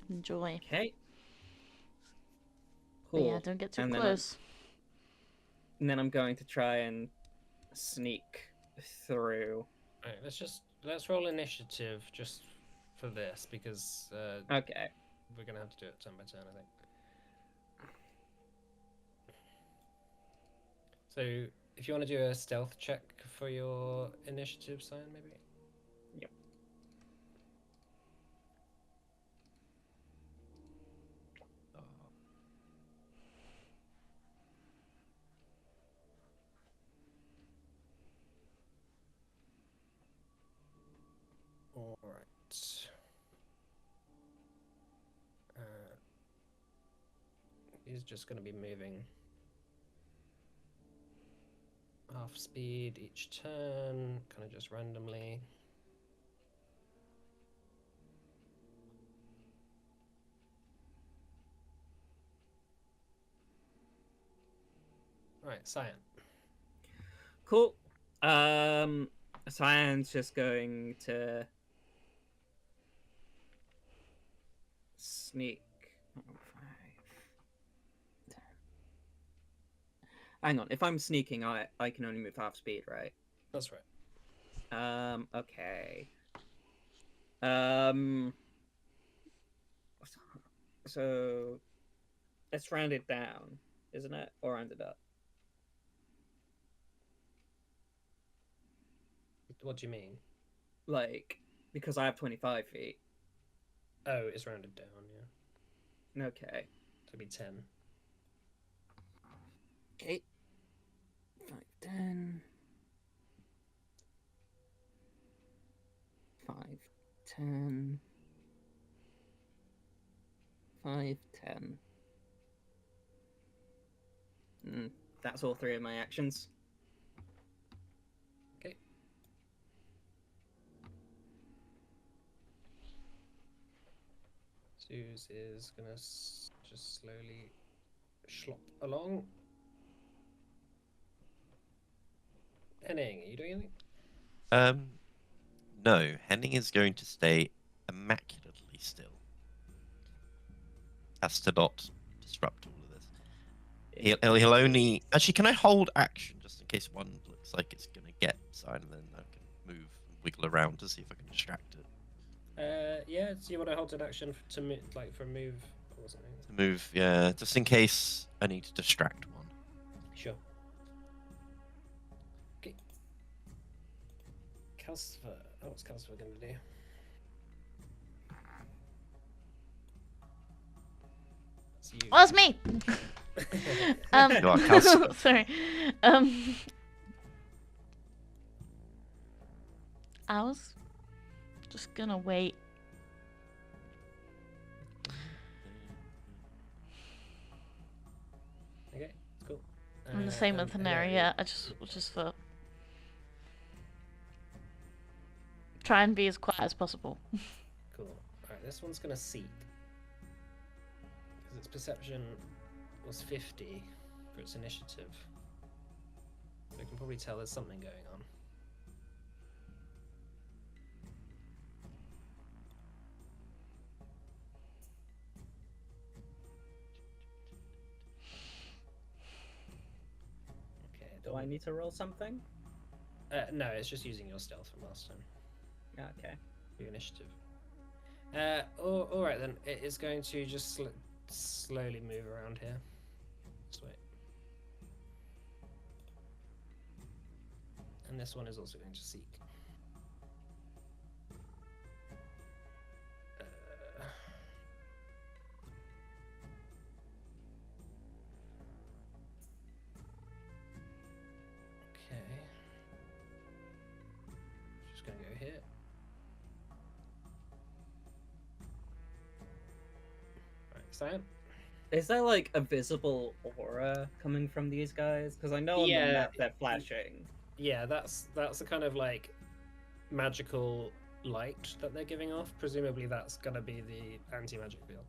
S4: Enjoy.
S2: Okay.
S4: But
S2: Cool.
S4: yeah, don't get too
S2: And
S4: close.
S2: Then I'm going to try and sneak through.
S1: Alright, let's roll initiative just for this because
S2: Okay.
S1: we're gonna have to do it turn by turn, I think. So if you want to do a stealth check for your initiative sign, maybe.
S2: Yep.
S1: All right. He's just going to be moving half speed each turn, kind of just randomly. Right, Cyan.
S2: Cool. Cyan's just going to sneak. Oh, 5, 10. Hang on. If I'm sneaking, I can only move half speed, right?
S1: That's right.
S2: Okay. So it's rounded down, isn't it? Or rounded up?
S1: What do you mean?
S2: Like, because I have 25 feet.
S1: Oh, it's rounded down, yeah.
S2: Okay.
S1: So it'd be 10.
S2: Okay. 5, 10. 5, 10. 5, 10. That's all 3 of my actions.
S1: Okay. Suze is gonna just slowly schlop along. Henning, are you doing anything?
S3: No. Henning is going to stay immaculately still. Has to not disrupt all of this. He'll only... Actually, can I hold action just in case one looks like it's going to get Cyan, and then I can move and wiggle around to see if I can distract it.
S1: Yeah, so you want to hold an action to move, like for a move or something?
S3: To move, yeah, just in case I need to distract one.
S1: Sure. Okay. Calcifer. What's Calcifer going to do? It's you.
S4: Oh, that's me!
S3: You are Calcifer.
S4: Sorry. I was just gonna wait.
S1: Okay, cool.
S4: I'm the same with
S1: And
S4: Hanera,
S1: Hilary.
S4: yeah. I just for try and be as quiet as possible.
S1: Cool. Alright, this one's gonna seek. Because its perception was 50. for its initiative. So I can probably tell there's something going on. Okay.
S2: Do I need to roll something?
S1: No, it's just using your stealth from last time.
S2: Yeah, okay.
S1: Your initiative. All right then. It is going to just slowly move around here. Just wait. And this one is also going to seek. Okay. Just gonna go here. Right, Sam.
S2: Is there like a visible aura coming from these guys? Because I know on the
S1: Yeah.
S2: map they're flashing.
S1: Yeah, that's a kind of like magical light that they're giving off. Presumably that's gonna be the anti-magic field.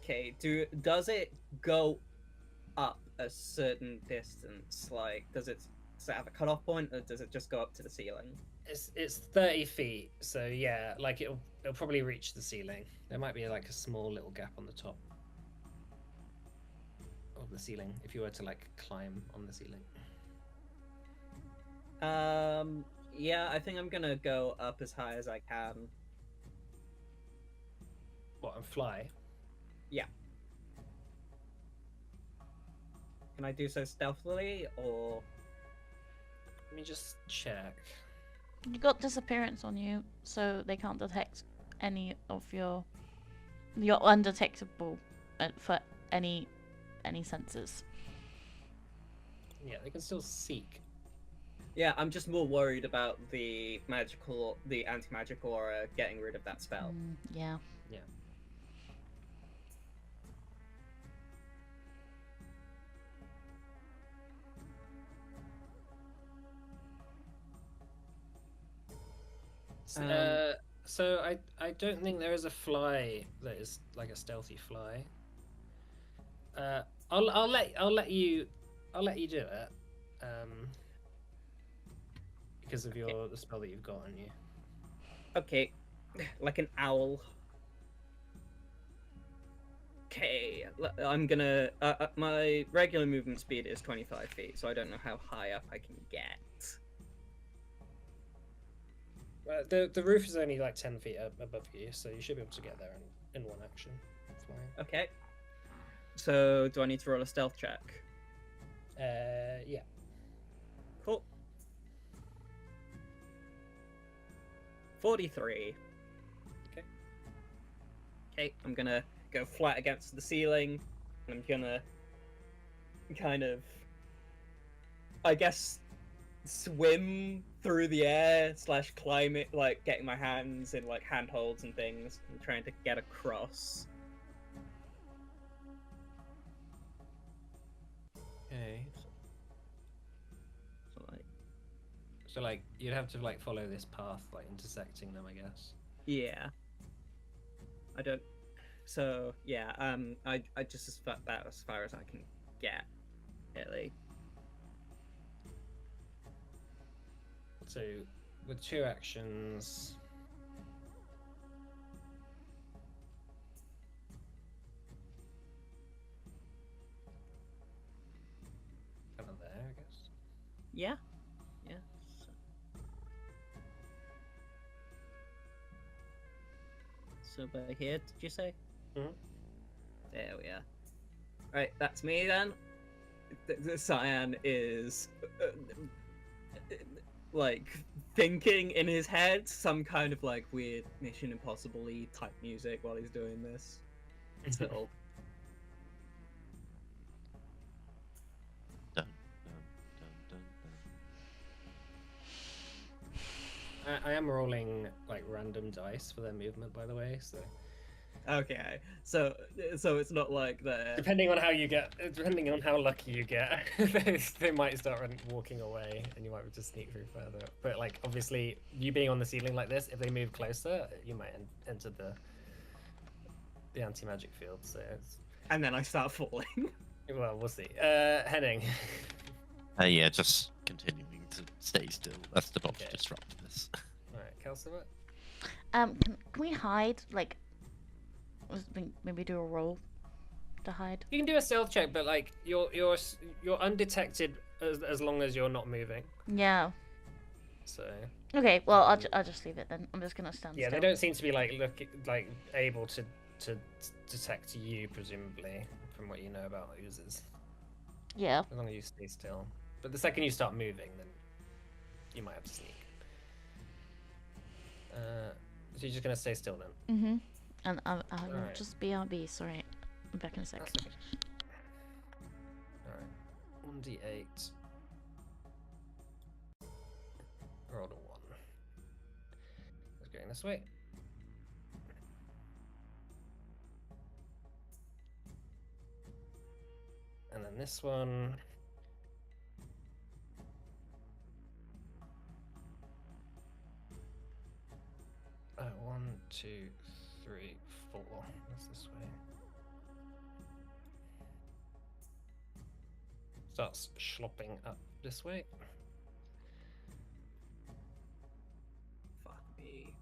S2: Okay, does it go up a certain distance? Like, does it have a cutoff point, or does it just go up to the ceiling?
S1: It's 30 feet, so yeah, like it'll probably reach the ceiling. There might be like a small little gap on the top of the ceiling if you were to like climb on the ceiling.
S2: Yeah, I think I'm gonna go up as high as I can.
S1: What, and fly?
S2: Yeah. Can I do so stealthily, or?
S1: Let me just check.
S4: You got disappearance on you, so they can't detect any of your. You're undetectable for any sensors.
S1: Yeah, they can still seek.
S2: Yeah, I'm just more worried about the anti-magic aura getting rid of that spell.
S4: Yeah.
S1: Yeah. So I don't think there is a fly that is like a stealthy fly. I'll let you do it. Because of the spell that you've got on you.
S2: Okay, like an owl. Okay, I'm gonna. My regular movement speed is 25 feet, so I don't know how high up I can get.
S1: The roof is only like 10 feet above you, so you should be able to get there in one action. Flying.
S2: Okay. So, do I need to roll a stealth check?
S1: Yeah.
S2: Cool. 43.
S1: Okay.
S2: Okay, I'm gonna go flat against the ceiling, and I'm gonna kind of, I guess, swim through the air / climb it, like getting my hands in like handholds and things and trying to get across.
S1: Okay.
S2: So
S1: like you'd have to like follow this path, like intersecting them, I guess.
S2: yeah. I don't. So yeah, I just about as far as I can get, really.
S1: So with 2 actions. Kind of there, I guess.
S2: Yeah. Yeah. So by here, did you say?
S1: Mhm.
S2: There we are. Right, that's me then. The Cyan is like thinking in his head some kind of like weird Mission Impossible-y type music while he's doing this. It's little.
S3: Dun, dun, dun, dun.
S1: I am rolling like random dice for their movement, by the way. So
S2: Okay, so it's not like the.
S1: depending on how lucky you get, they might start walking away, and you might have to sneak through further. But like obviously, you being on the ceiling like this, if they move closer, you might enter the anti-magic field. So it's...
S2: And then I start falling.
S1: Well, we'll see. Henning.
S3: Yeah, just continuing to stay still. That's the not
S1: Okay.
S3: to disrupt this.
S1: Alright, Calcifer.
S4: Can we hide? Like, maybe do a roll to hide?
S1: You can do a stealth check, but like you're undetected as long as you're not moving.
S4: Yeah.
S1: So
S4: Okay. Well, I'll just leave it then. I'm just gonna stand
S1: yeah,
S4: still.
S1: they don't seem to be like able to detect you, presumably, from what you know about oozes.
S4: Yeah.
S1: As long as you stay still. But the second you start moving, then you might have to sneak. So you're just gonna stay still then.
S4: Mhm. And I will
S1: Alright.
S4: just BRB. Sorry. I'm back in a sec.
S1: That's okay. Alright. 1d8. Roll a 1. It's going this way. And then this one. Oh, 1, 2, 3, 4. That's this way. Starts schlopping up this way.
S2: Fuck me.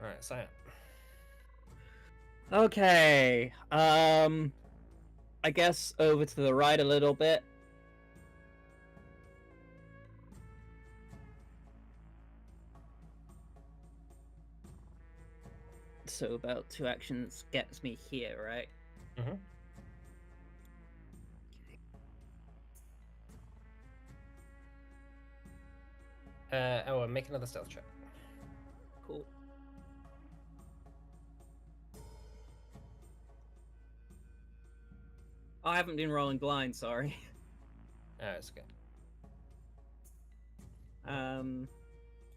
S1: Alright, Cyan.
S2: Okay. I guess over to the right a little bit. So about 2 actions gets me here, right?
S1: Mm-hmm. And make another stealth check.
S2: Cool. Oh, I haven't been rolling blind, sorry.
S1: Oh, it's okay.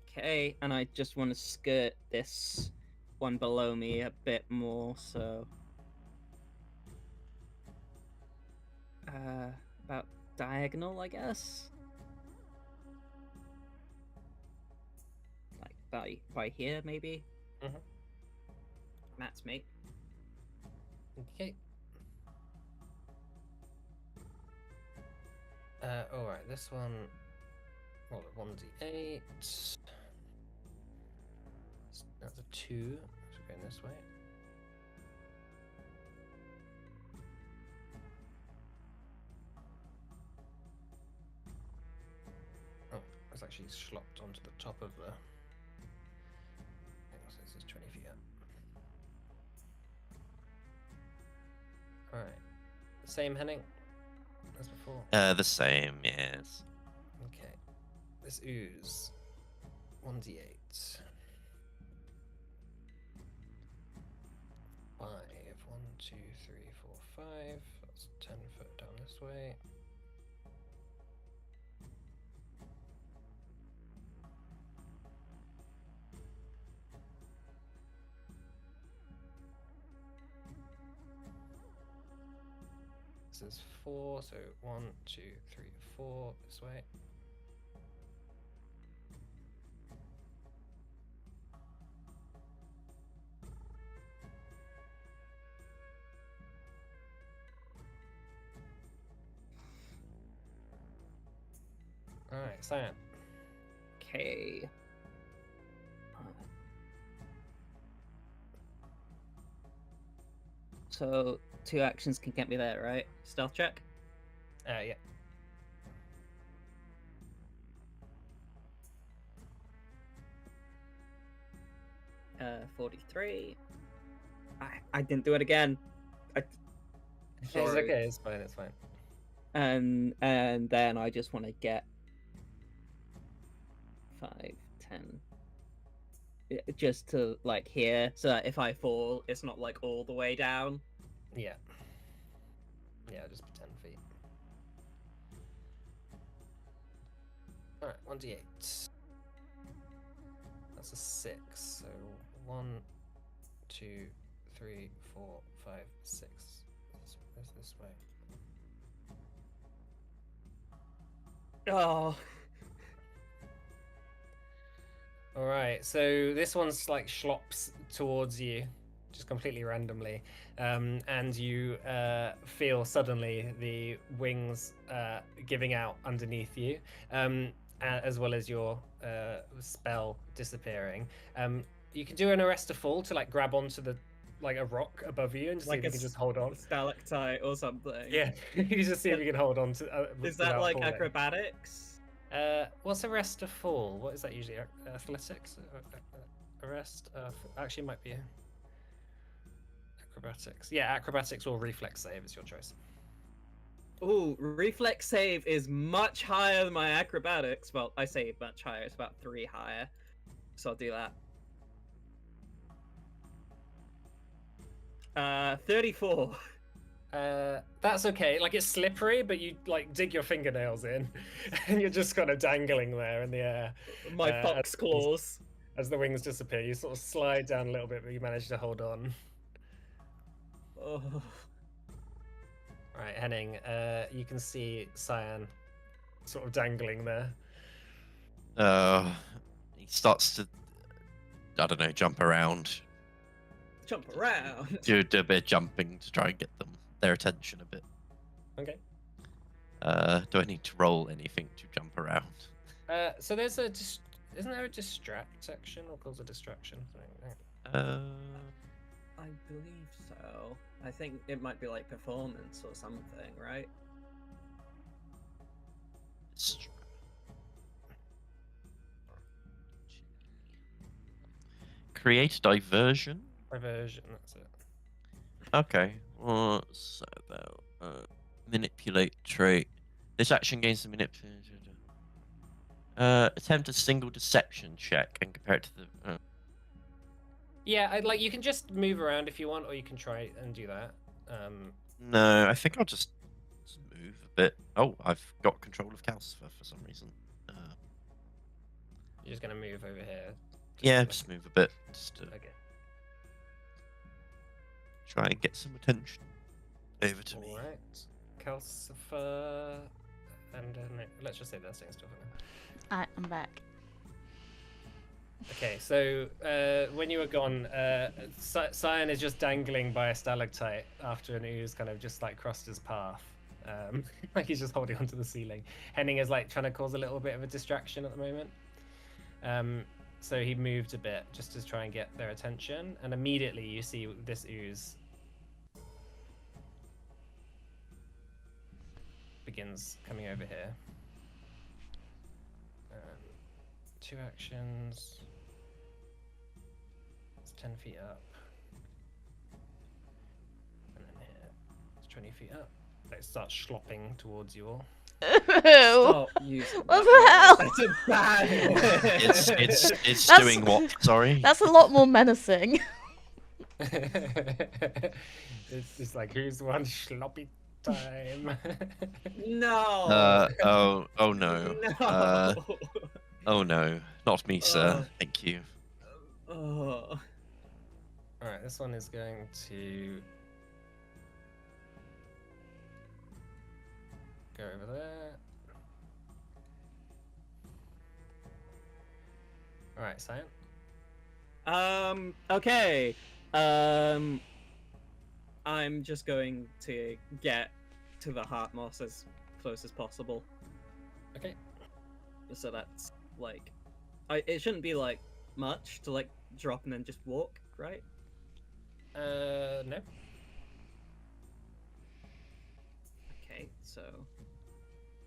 S2: Okay, and I just want to skirt this one below me a bit more, so about diagonal, I guess. Like by here, maybe.
S1: Mhm.
S2: That's me.
S1: Okay. Alright, this one. Roll a 1d8. That's a 2. So going this way. Oh, it's actually schlopped onto the top of the. Hang on, so this is 20 feet up. Alright. Same Henning as before.
S3: The same, yes.
S1: Okay. This ooze. 1d8. 5. 1, 2, 3, 4, 5. That's 10 foot down this way. This is 4, so 1, 2, 3, 4 this way. Alright, Cyan.
S2: Okay. So 2 actions can get me there, right? Stealth check.
S1: Yeah.
S2: 43. I didn't do it again.
S1: It's
S2: Sorry.
S1: okay, it's fine, it's fine.
S2: And then I just want to get 5, 10. Just to like here, so that if I fall, it's not like all the way down.
S1: Yeah. Yeah, just be 10 feet. Alright, 1d8. That's a 6, so 1, 2, 3, 4, 5, 6. This way.
S2: Oh.
S1: Alright, so this one's like schlops towards you. just completely randomly, and you feel suddenly the wings giving out underneath you, as well as your spell disappearing. You can do an arrest to fall to like grab onto the like a rock above you and just see if you can just hold on.
S2: Stalactite or something.
S1: Yeah, you just see if you can hold on to.
S2: Is that
S1: without
S2: like
S1: falling.
S2: acrobatics?
S1: What's arrest to fall? What is that usually? Athletics? Arrest? Actually, it might be acrobatics. Yeah, acrobatics or reflex save is your choice.
S2: Ooh, reflex save is much higher than my acrobatics. Well, I say much higher. It's about 3 higher. So I'll do that. 34.
S1: That's okay. Like it's slippery, but you like dig your fingernails in, and you're just kind of dangling there in the air.
S2: My fox claws.
S1: As the wings disappear, you sort of slide down a little bit, but you manage to hold on.
S2: Oh.
S1: Right, Henning. You can see Cyan sort of dangling there.
S3: He starts to, I don't know, jump around.
S2: Jump around.
S3: Do a bit of jumping to try and get their attention a bit.
S1: Okay.
S3: Do I need to roll anything to jump around?
S1: So there's isn't there a distract section or cause a distraction?
S3: Uh,
S2: I believe so. I think it might be like performance or something, right?
S3: Create diversion.
S1: Diversion, that's it.
S3: Okay. What's that about? Manipulate trait. This action gains the manipulation. Attempt a single deception check and compare it to the.
S1: Yeah, like you can just move around if you want, or you can try and do that.
S3: No, I think I'll just move a bit. Oh, I've got control of Calcifer for some reason.
S1: You're just gonna move over here.
S3: Yeah, just move a bit. Just to
S1: Okay.
S3: try and get some attention over to me.
S1: Alright. Calcifer. And no, let's just say they're staying still for now.
S4: Alright, I'm back.
S1: Okay, so when you were gone, Cyan is just dangling by a stalactite after an ooze kind of just like crossed his path. Like he's just holding onto the ceiling. Henning is like trying to cause a little bit of a distraction at the moment. So he moved a bit just to try and get their attention, and immediately you see this ooze begins coming over here. 2 actions. It's 10 feet up. And then here, it's 20 feet up. It starts schlopping towards you all.
S2: Stop using
S4: What
S2: that
S4: the
S2: word.
S4: hell?
S2: That's a bad word.
S3: It's
S4: That's-
S3: doing what? Sorry.
S4: That's a lot more menacing.
S1: It's just like, who's one schloppy time?
S2: No.
S3: Oh no.
S2: No.
S3: Oh no, not me, sir. Thank you.
S2: Oh.
S1: Alright, this one is going to go over there. Alright, Cyan.
S2: Okay. I'm just going to get to the heart moss as close as possible.
S1: Okay.
S2: So that's like, it shouldn't be like much to like drop and then just walk, right?
S1: No.
S2: Okay, so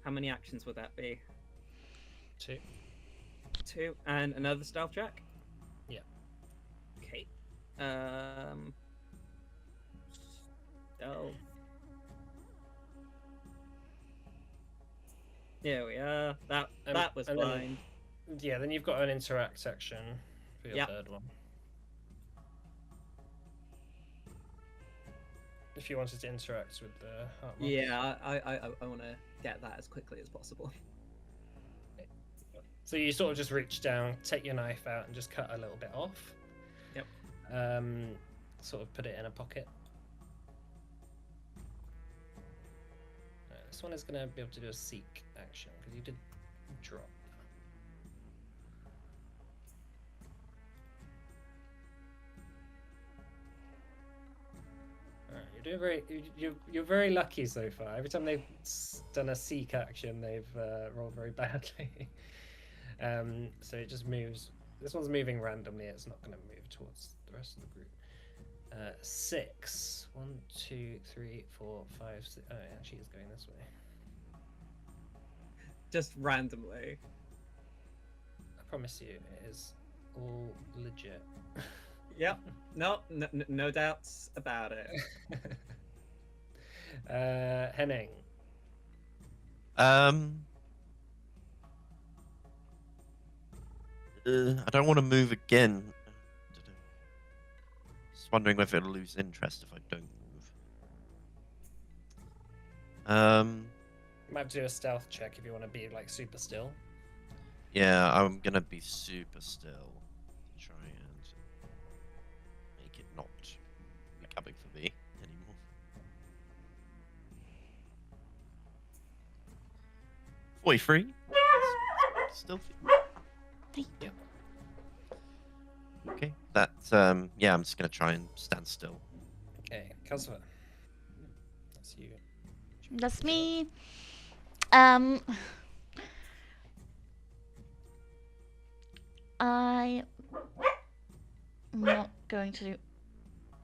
S2: how many actions would that be?
S1: 2.
S2: 2 and another stealth check?
S1: Yeah.
S2: Okay. Stealth. There we are. That was
S1: and then-
S2: fine.
S1: Yeah, then you've got an interact section for your
S2: Yep.
S1: third one. If you wanted to interact with the heart moss.
S2: Yeah, I want to get that as quickly as possible.
S1: So you sort of just reach down, take your knife out, and just cut a little bit off.
S2: Yep.
S1: Sort of put it in a pocket. This one is going to be able to do a seek action because you did drop. You're very lucky so far. Every time they've done a seek action, they've rolled very badly. So it just moves. This one's moving randomly. It's not going to move towards the rest of the group. 6. 1, 2, 3, 4, 5, 6. Oh, yeah, she is going this way.
S2: Just randomly.
S1: I promise you, it is all legit.
S2: Yep. No doubts about it.
S1: Henning.
S3: I don't want to move again. Just wondering whether it'll lose interest if I don't move.
S1: You might have to do a stealth check if you want to be like super still.
S3: Yeah, I'm gonna be super still to try and make it not be coming for me anymore. Free. Still.
S1: Yeah.
S3: Okay. That's yeah. I'm just gonna try and stand still.
S1: Okay, Kazva. That's you.
S4: That's me. I'm not going to do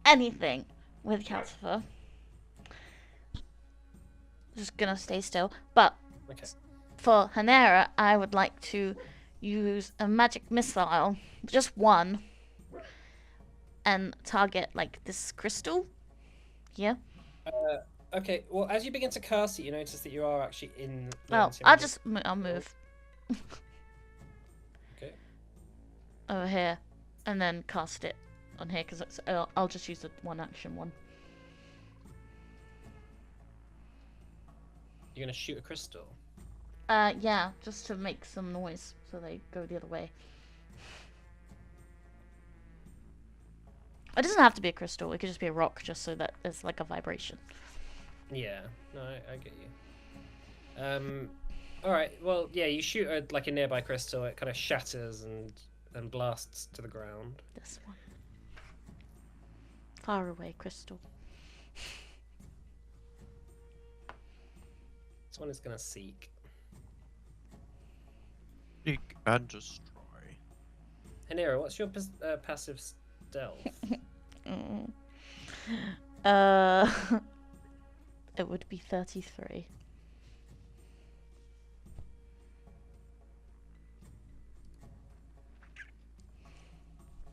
S4: anything with Calcifer. Just gonna stay still. But
S1: Okay.
S4: for Hanera, I would like to use a magic missile, just one, and target like this crystal here.
S1: Okay. Well, as you begin to cast it, you notice that you are actually in.
S4: Oh, I'll move
S1: Okay.
S4: over here and then cast it on here because I'll just use the one action one.
S1: You're gonna shoot a crystal.
S4: Yeah, just to make some noise so they go the other way. It doesn't have to be a crystal, it could just be a rock just so that there's like a vibration.
S1: Yeah. No, I get you. All right. Well, yeah. You shoot a nearby crystal. It kind of shatters and blasts to the ground.
S4: This one. Far away crystal.
S1: This one is gonna seek.
S3: Seek and destroy.
S1: Hanera, what's your passive stealth?
S4: It would be 33.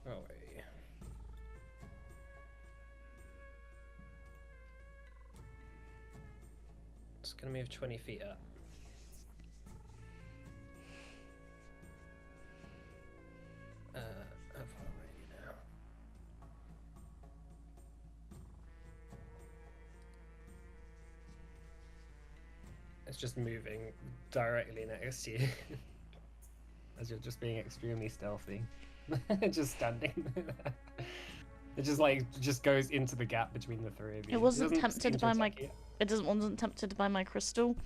S1: Oh, it's gonna move 20 feet up. How far away are you now? It's just moving directly next to you. As you're just being extremely stealthy. Just standing there. It just goes into the gap between the three of you.
S4: It wasn't
S1: doesn't
S4: tempted
S1: seem to
S4: by my.
S1: attack you.
S4: Wasn't tempted by my crystal.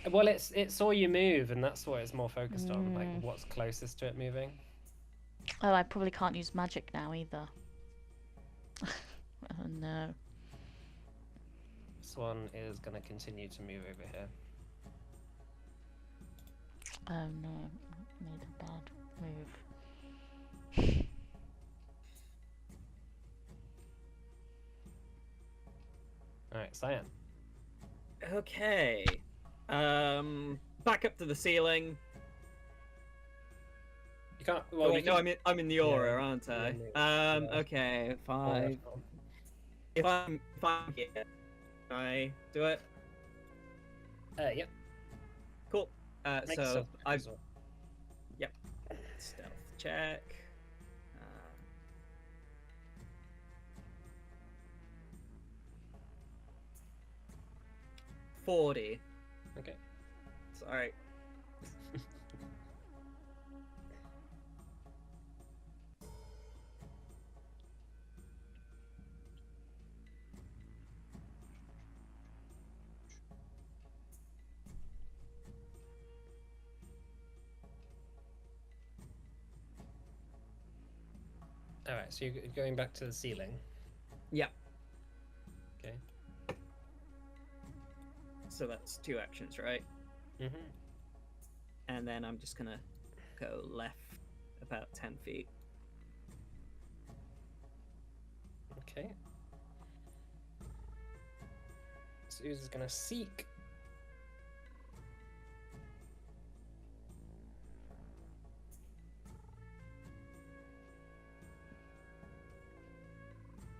S1: Well, it saw you move, and that's what it's more focused on, like what's closest to it moving.
S4: Oh, I probably can't use magic now either. Oh no.
S1: This one is going to continue to move over here.
S4: Oh no, made a bad move.
S1: Alright, Cyan.
S2: Okay. Back up to the ceiling.
S1: You can't.
S2: Oh,
S1: Well,
S2: wait,
S1: you
S2: no,
S1: can,
S2: I'm in the aura,
S1: yeah,
S2: aren't I?
S1: yeah.
S2: Okay, fine. If I'm here, can I do it?
S1: Yeah.
S2: Cool.
S1: Make
S2: So
S1: yourself
S2: I've
S1: as well.
S2: stealth check. 40.
S1: Okay.
S2: Sorry.
S1: Alright, so you're going back to the ceiling.
S2: Yep.
S1: Okay.
S2: So that's 2 actions, right?
S1: Mm-hmm.
S2: And then I'm just gonna go left about 10 feet.
S1: Okay. So Ooze is gonna seek.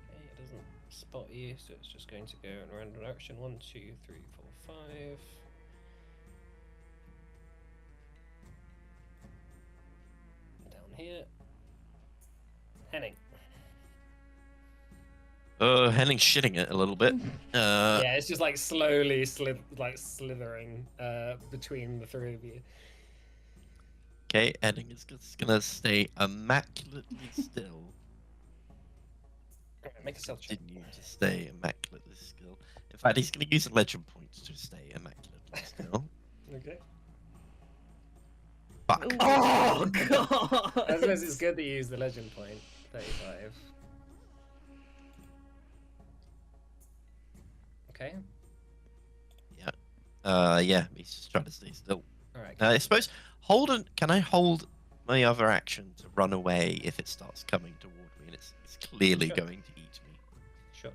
S1: Okay, it doesn't spot you, so it's just going to go in a random direction. 1, 2, 3, 4, 5. Down here. Henning.
S3: Henning's shitting it a little bit.
S1: Yeah, it's just like slowly slithering between the 3 of you.
S3: Okay, Henning is just gonna stay immaculately still.
S1: Alright, make a stealth check.
S3: Continue to stay immaculately still. In fact, he's gonna use a legend point to stay immaculately still.
S1: Okay.
S3: Fuck.
S2: Oh god!
S1: I suppose it's good that you use the legend point. 35. Okay.
S3: Yeah, he's just trying to stay still.
S1: Alright.
S3: I suppose can I hold my other action to run away if it starts coming toward me and it's clearly
S1: Sure.
S3: going to eat me?
S1: Sure.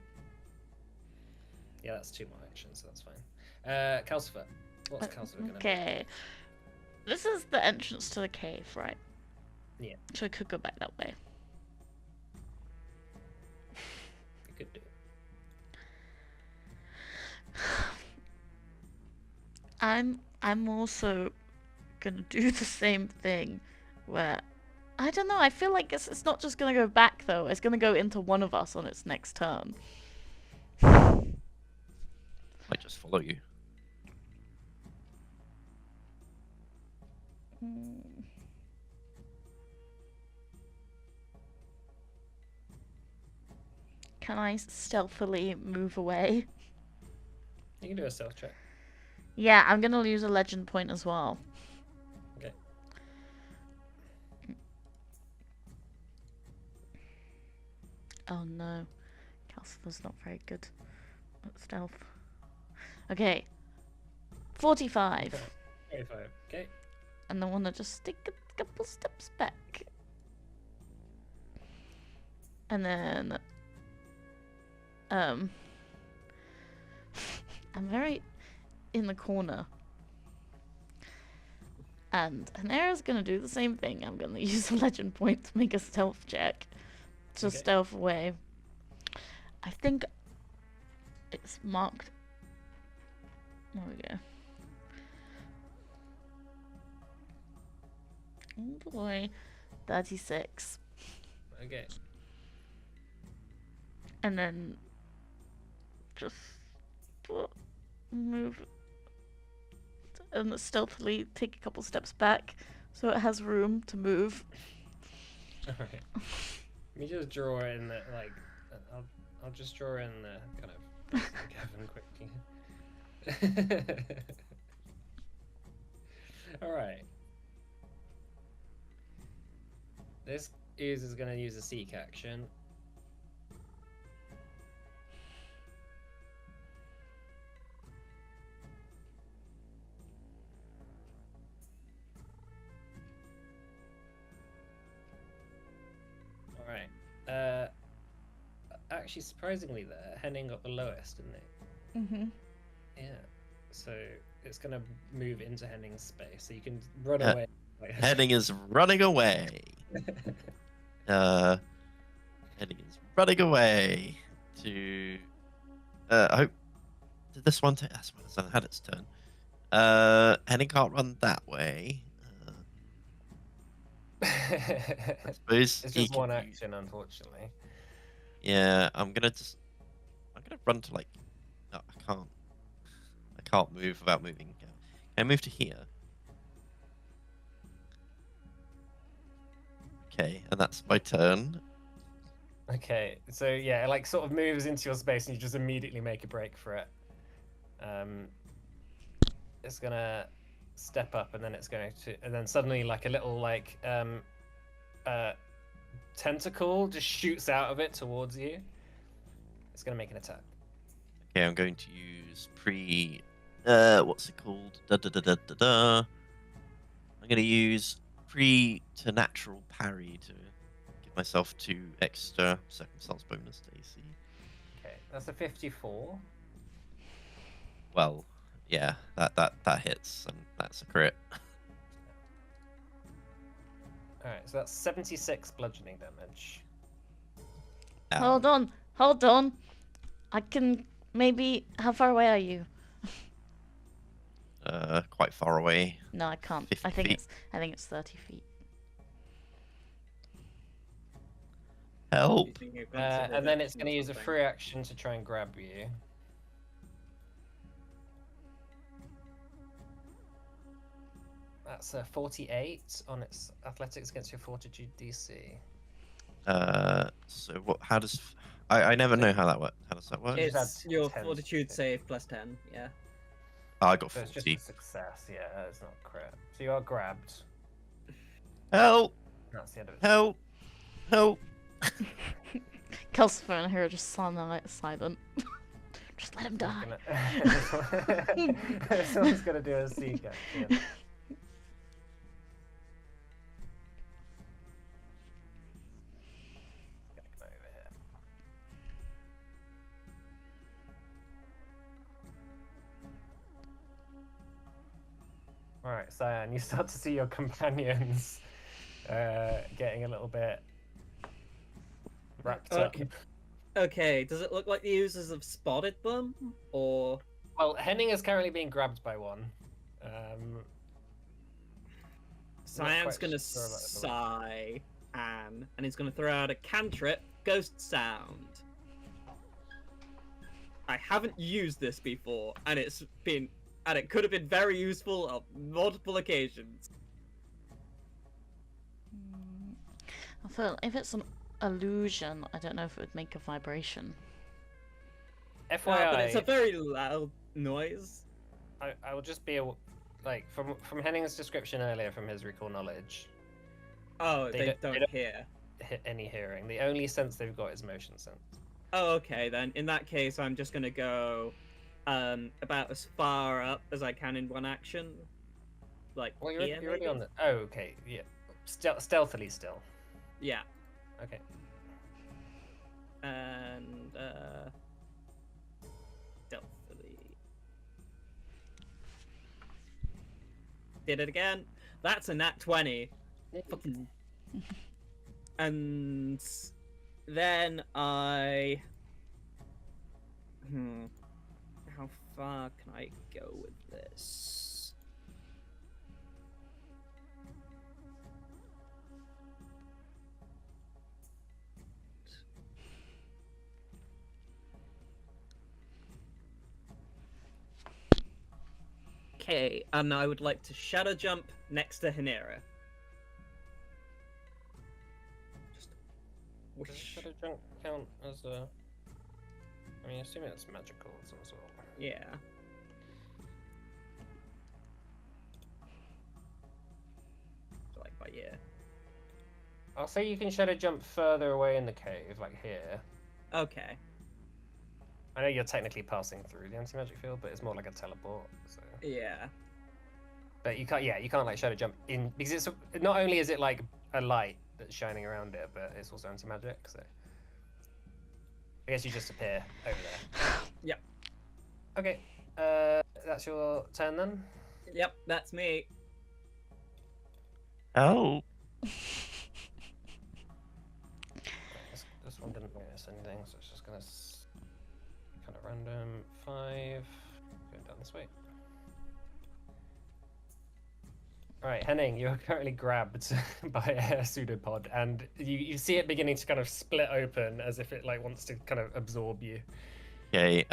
S1: Yeah, that's 2 more actions, so that's fine. Calcifer. What's Calcifer gonna do?
S4: Okay. This is the entrance to the cave, right?
S1: Yeah.
S4: So I could go back that way.
S1: You could do.
S4: I'm also gonna do the same thing where I don't know, I feel like it's not just gonna go back though, it's gonna go into one of us on its next turn.
S3: I just follow you.
S4: Can I stealthily move away?
S1: You can do a stealth check.
S4: Yeah, I'm gonna lose a legend point as well.
S1: Okay.
S4: Oh no. Calcifer's not very good at stealth. Okay. 45.
S1: 25. Okay.
S4: And I wanna just take a couple steps back. And then I'm very in the corner. And Hanera's gonna do the same thing. I'm gonna use a legend point to make a stealth check to
S1: Okay.
S4: stealth away. I think it's marked. There we go. Oh boy. 36.
S1: Okay.
S4: And then just move and stealthily take a couple steps back so it has room to move.
S1: Alright. Let me just draw in the, like, I'll just draw in the kind of Gavin quickly. Alright. This is going to use a seek action. Alright. Actually, surprisingly there, Henning got the lowest, didn't it?
S4: Mm-hmm.
S1: Yeah. So it's going to move into Henning's space, so you can run
S3: Yeah.
S1: away.
S3: Henning is running away. Henning is running away to. I hope. Did this one take? That's one had its turn. Henning can't run that way. I suppose
S1: It's
S3: he
S1: just
S3: can
S1: one
S3: use-
S1: action, unfortunately.
S3: Yeah, I'm gonna run to like. No, I can't move without moving. Can I move to here? Okay, and that's my turn.
S1: Okay, so yeah, it like sort of moves into your space, and you just immediately make a break for it. It's gonna step up, and then it's going to, and then suddenly like a little like tentacle just shoots out of it towards you. It's gonna make an attack.
S3: Okay, I'm going to use what's it called? I'm going to use to natural parry to give myself 2 extra circumstance bonus to AC.
S1: Okay, that's a 54.
S3: Well, yeah, that hits, and that's a crit.
S1: Alright, so that's 76 bludgeoning damage.
S4: Hold on, hold on. I can maybe. How far away are you?
S3: Quite far away.
S4: No, I can't.
S3: 50
S4: I think
S3: feet.
S4: it's 30 feet.
S3: Help!
S1: And then it's going to use a free action to try and grab you. That's a 48 on its athletics against your fortitude DC.
S3: So what? How does? I never know how that works. How does that work?
S1: It's-
S2: It's
S1: add
S2: your
S1: 10 to
S2: fortitude
S1: it.
S2: save plus 10. Yeah.
S3: Oh, I got
S1: So it's just
S3: 40.
S1: a success, yeah, it's not crit. So you are grabbed.
S3: Help!
S1: That's the end of it.
S3: Help! Help!
S4: Calcifer and her are just silent. Just let him die.
S1: Someone's gonna do a seek action. Come over here. Alright, Cyan, you start to see your companions getting a little bit wrapped up.
S2: Okay, does it look like the users have spotted them? Or.
S1: Well, Henning is currently being grabbed by one.
S2: Cyan's
S1: quite
S2: gonna
S1: sure about the
S2: sigh, and he's gonna throw out a cantrip, Ghost Sound. I haven't used this before, and it could have been very useful on multiple occasions.
S4: I feel if it's an illusion, I don't know if it would make a vibration.
S1: FYI,
S2: But it's a very loud noise.
S1: I will just be like from Henning's description earlier from his recall knowledge.
S2: Oh,
S1: They
S2: they
S1: don't-
S2: don't
S1: they don't-
S2: hear.
S1: Any hearing. The only sense they've got is motion sense.
S2: Oh, okay, then. In that case, I'm just gonna go about as far up as I can in one action. Like,
S1: Well,
S2: here,
S1: you're already
S2: maybe?
S1: on the. Oh, okay, yeah. Stealthily still.
S2: Yeah.
S1: Okay.
S2: And, stealthily. Did it again. That's a nat 20. Fucking. And then I. How far can I go with this? Okay, and I would like to shadow jump next to Hinera. Just
S1: Does
S2: whoosh.
S1: shadow jump count as a? I mean, assuming it's magical of some sort.
S2: Yeah. So like by yeah.
S1: I'll say you can shadow jump further away in the cave, like here.
S2: Okay.
S1: I know you're technically passing through the anti-magic field, but it's more like a teleport. So.
S2: Yeah.
S1: But you can't. Yeah, you can't like shadow jump in because it's not only is it like a light that's shining around it, but it's also anti-magic. So I guess you just appear over there.
S2: Yep.
S1: Okay. That's your turn then.
S2: Yep, that's me.
S3: Help!
S1: This one didn't notice anything, so it's just gonna kind of random 5 going down this way. Alright, Henning, you're currently grabbed by a pseudopod, and you see it beginning to kind of split open as if it like wants to kind of absorb you.
S3: Okay,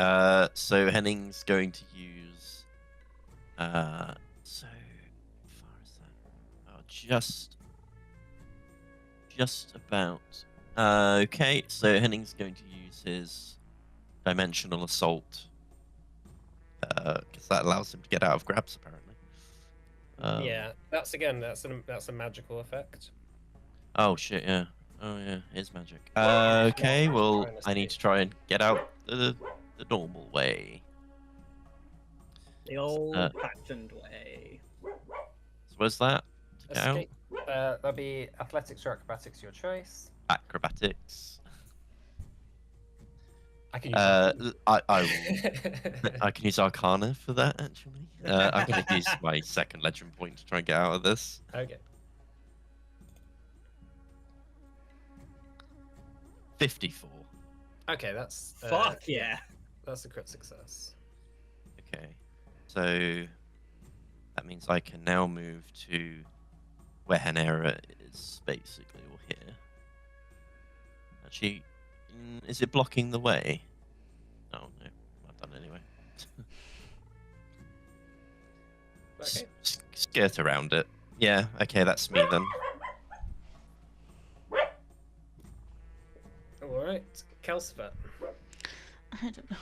S3: so Henning's going to use. So how far is that? Oh, just about. Okay, so Henning's going to use his dimensional assault, because that allows him to get out of grabs apparently.
S1: Yeah, that's a magical effect.
S3: Oh shit! Yeah. Oh yeah, it is magic. Okay, well I need to try and get out the the normal way.
S2: The old fashioned way.
S3: So where's that? To get out?
S1: Escape. That'll be athletics or acrobatics, your choice.
S3: Acrobatics.
S1: I can use.
S3: I can use Arcana for that actually. I'm gonna use my second legend point to try and get out of this.
S1: Okay.
S3: 54.
S1: Okay, that's
S2: Fuck yeah.
S1: That's a crit success.
S3: Okay, so that means I can now move to where Hanera is, basically, or here. Actually, is it blocking the way? Oh no, I've done it anyway.
S1: Okay.
S3: Skirt around it. Yeah, okay, that's me then.
S1: All right, Kelsifer.
S4: I don't know.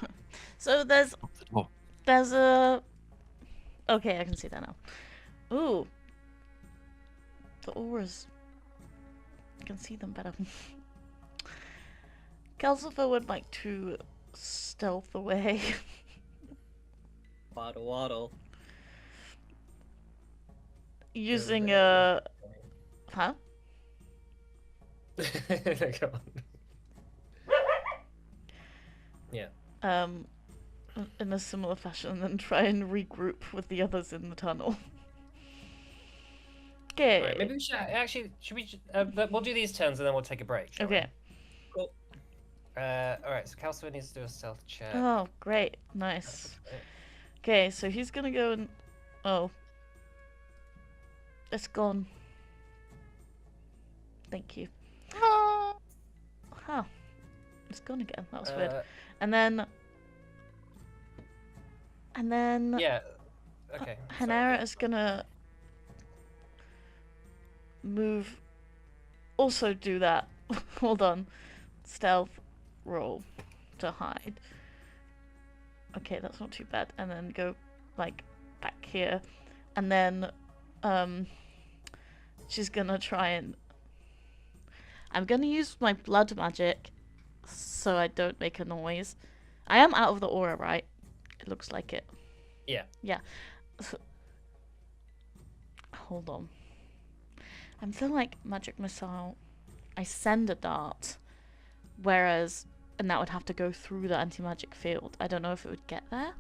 S4: So there's
S3: Oh,
S4: a. Okay, I can see that now. Ooh. The auras. I can see them better. Calcifer would like to stealth away.
S2: Waddle waddle.
S4: Using a. Huh?
S1: Go on. Yeah.
S4: In a similar fashion, and try and regroup with the others in the tunnel. Okay.
S1: Right, maybe we should actually. Should we? We'll do these turns and then we'll take a break. Shall
S4: Okay.
S2: Cool.
S1: We? All right. So Kelsifer needs to do a stealth check.
S4: Oh, great. Nice. Okay, so he's gonna go and. Oh. It's gone. Thank you. Huh. It's gone again. That was weird. And then.
S1: Yeah. Okay.
S4: Hanara is gonna move. Also do that. Hold on. Stealth roll to hide. Okay, that's not too bad. And then go like back here, and then she's gonna try and. I'm gonna use my blood magic, so I don't make a noise. I am out of the aura, right? It looks like it.
S1: Yeah.
S4: Yeah. So, hold on. I'm feeling like magic missile. I send a dart, whereas, and that would have to go through the anti-magic field. I don't know if it would get there.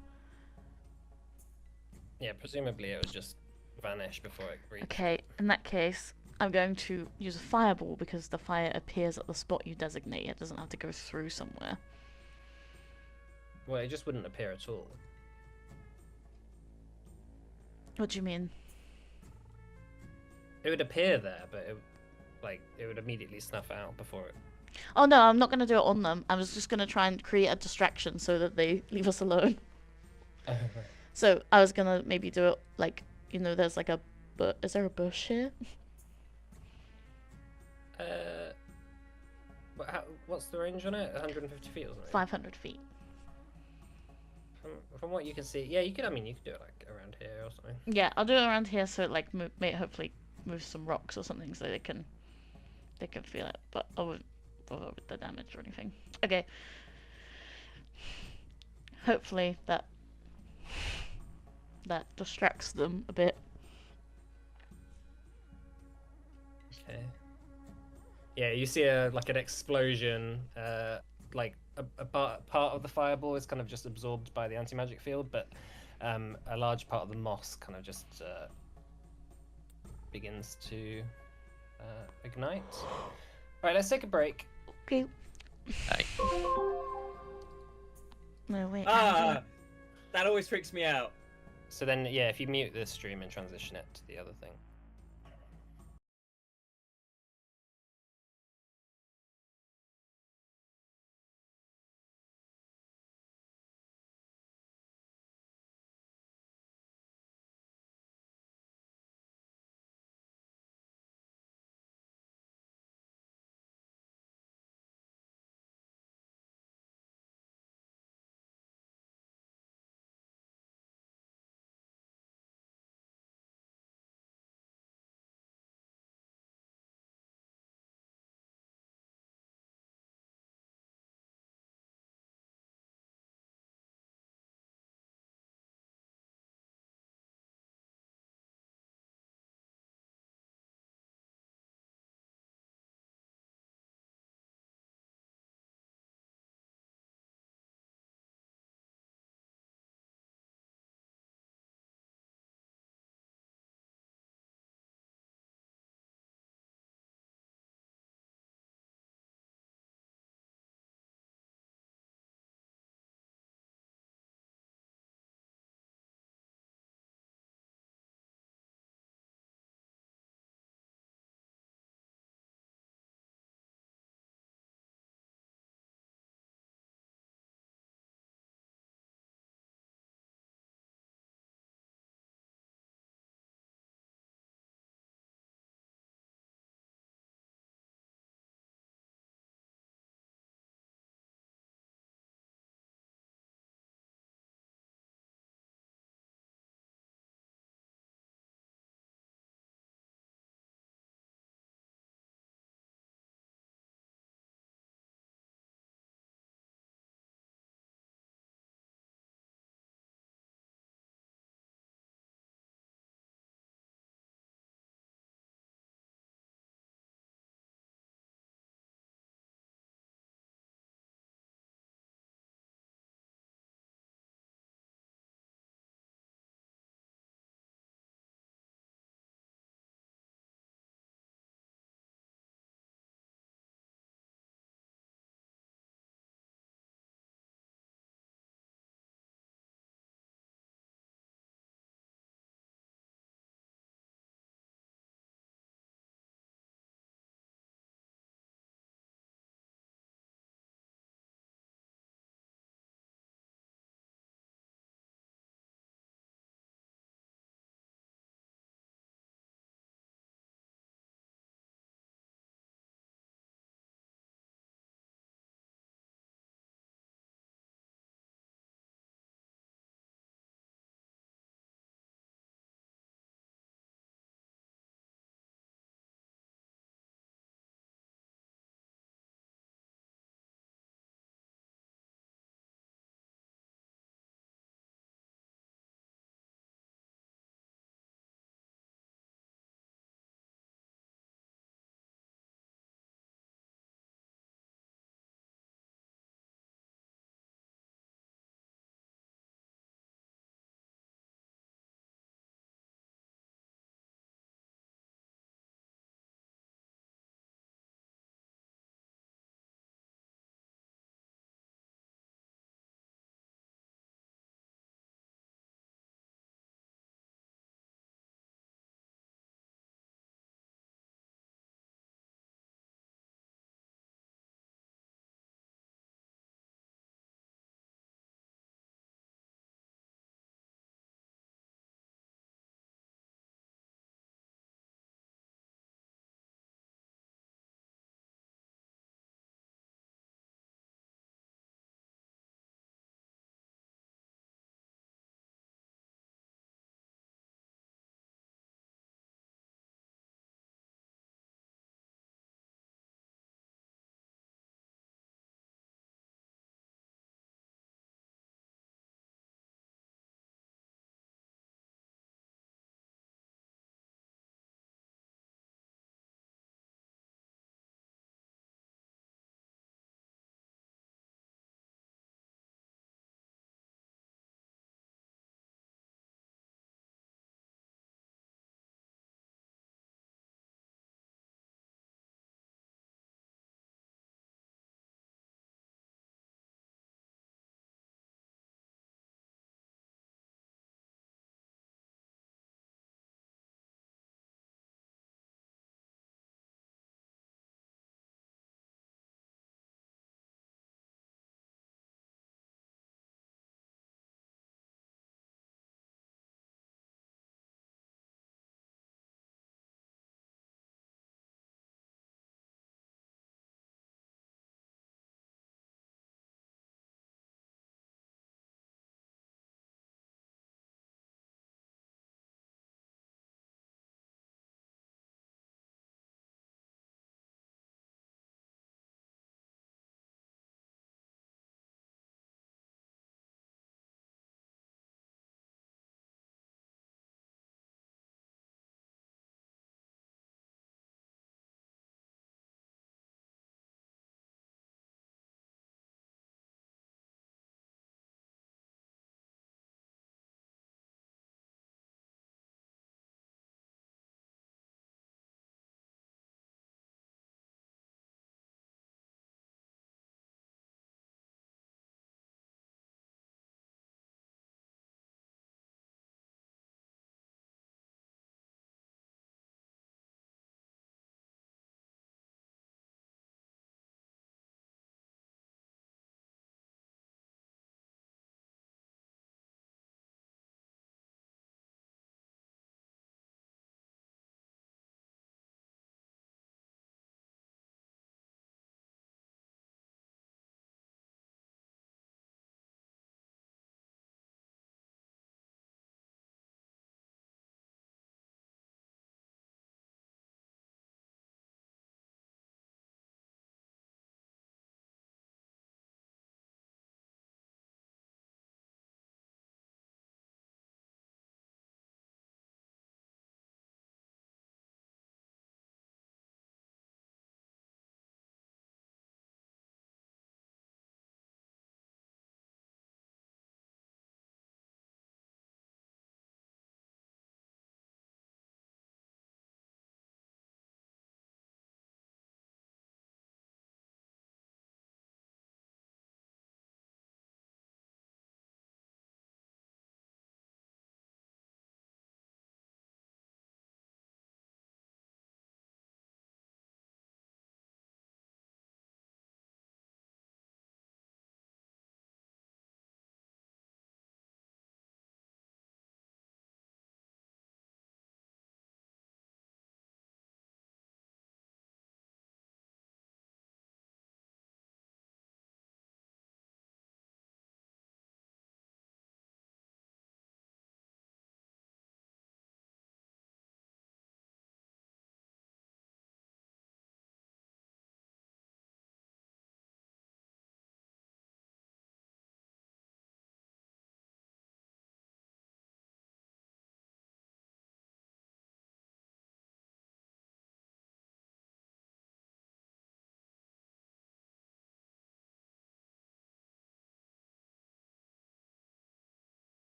S1: Yeah. Presumably, it would just vanish before it reaches.
S4: Okay, in that case, I'm going to use a fireball because the fire appears at the spot you designate. It doesn't have to go through somewhere.
S1: Well, it just wouldn't appear at all.
S4: What do you mean?
S1: It would appear there, but it would immediately snuff out before it.
S4: Oh no, I'm not going to do it on them. I was just going to try and create a distraction so that they leave us alone.
S1: Right.
S4: So I was going to maybe do it like, there's like a... Is there a bush here?
S1: What's the range on it? 150 feet or something?
S4: 500 feet.
S1: From what you can see, yeah, you could. I mean, you could do it like around here or something.
S4: Yeah, I'll do it around here so it like may hopefully move some rocks or something so they can feel it, but I won't bother with the damage or anything. Okay. Hopefully that distracts them a bit.
S1: Okay. Yeah, you see like an explosion. Like a part of the fireball is kind of just absorbed by the anti-magic field, but a large part of the moss kind of just begins to ignite. Right, let's take a break.
S4: Okay.
S3: Hey.
S4: No, wait.
S2: That always freaks me out.
S1: So then, yeah, if you mute this stream and transition it to the other thing.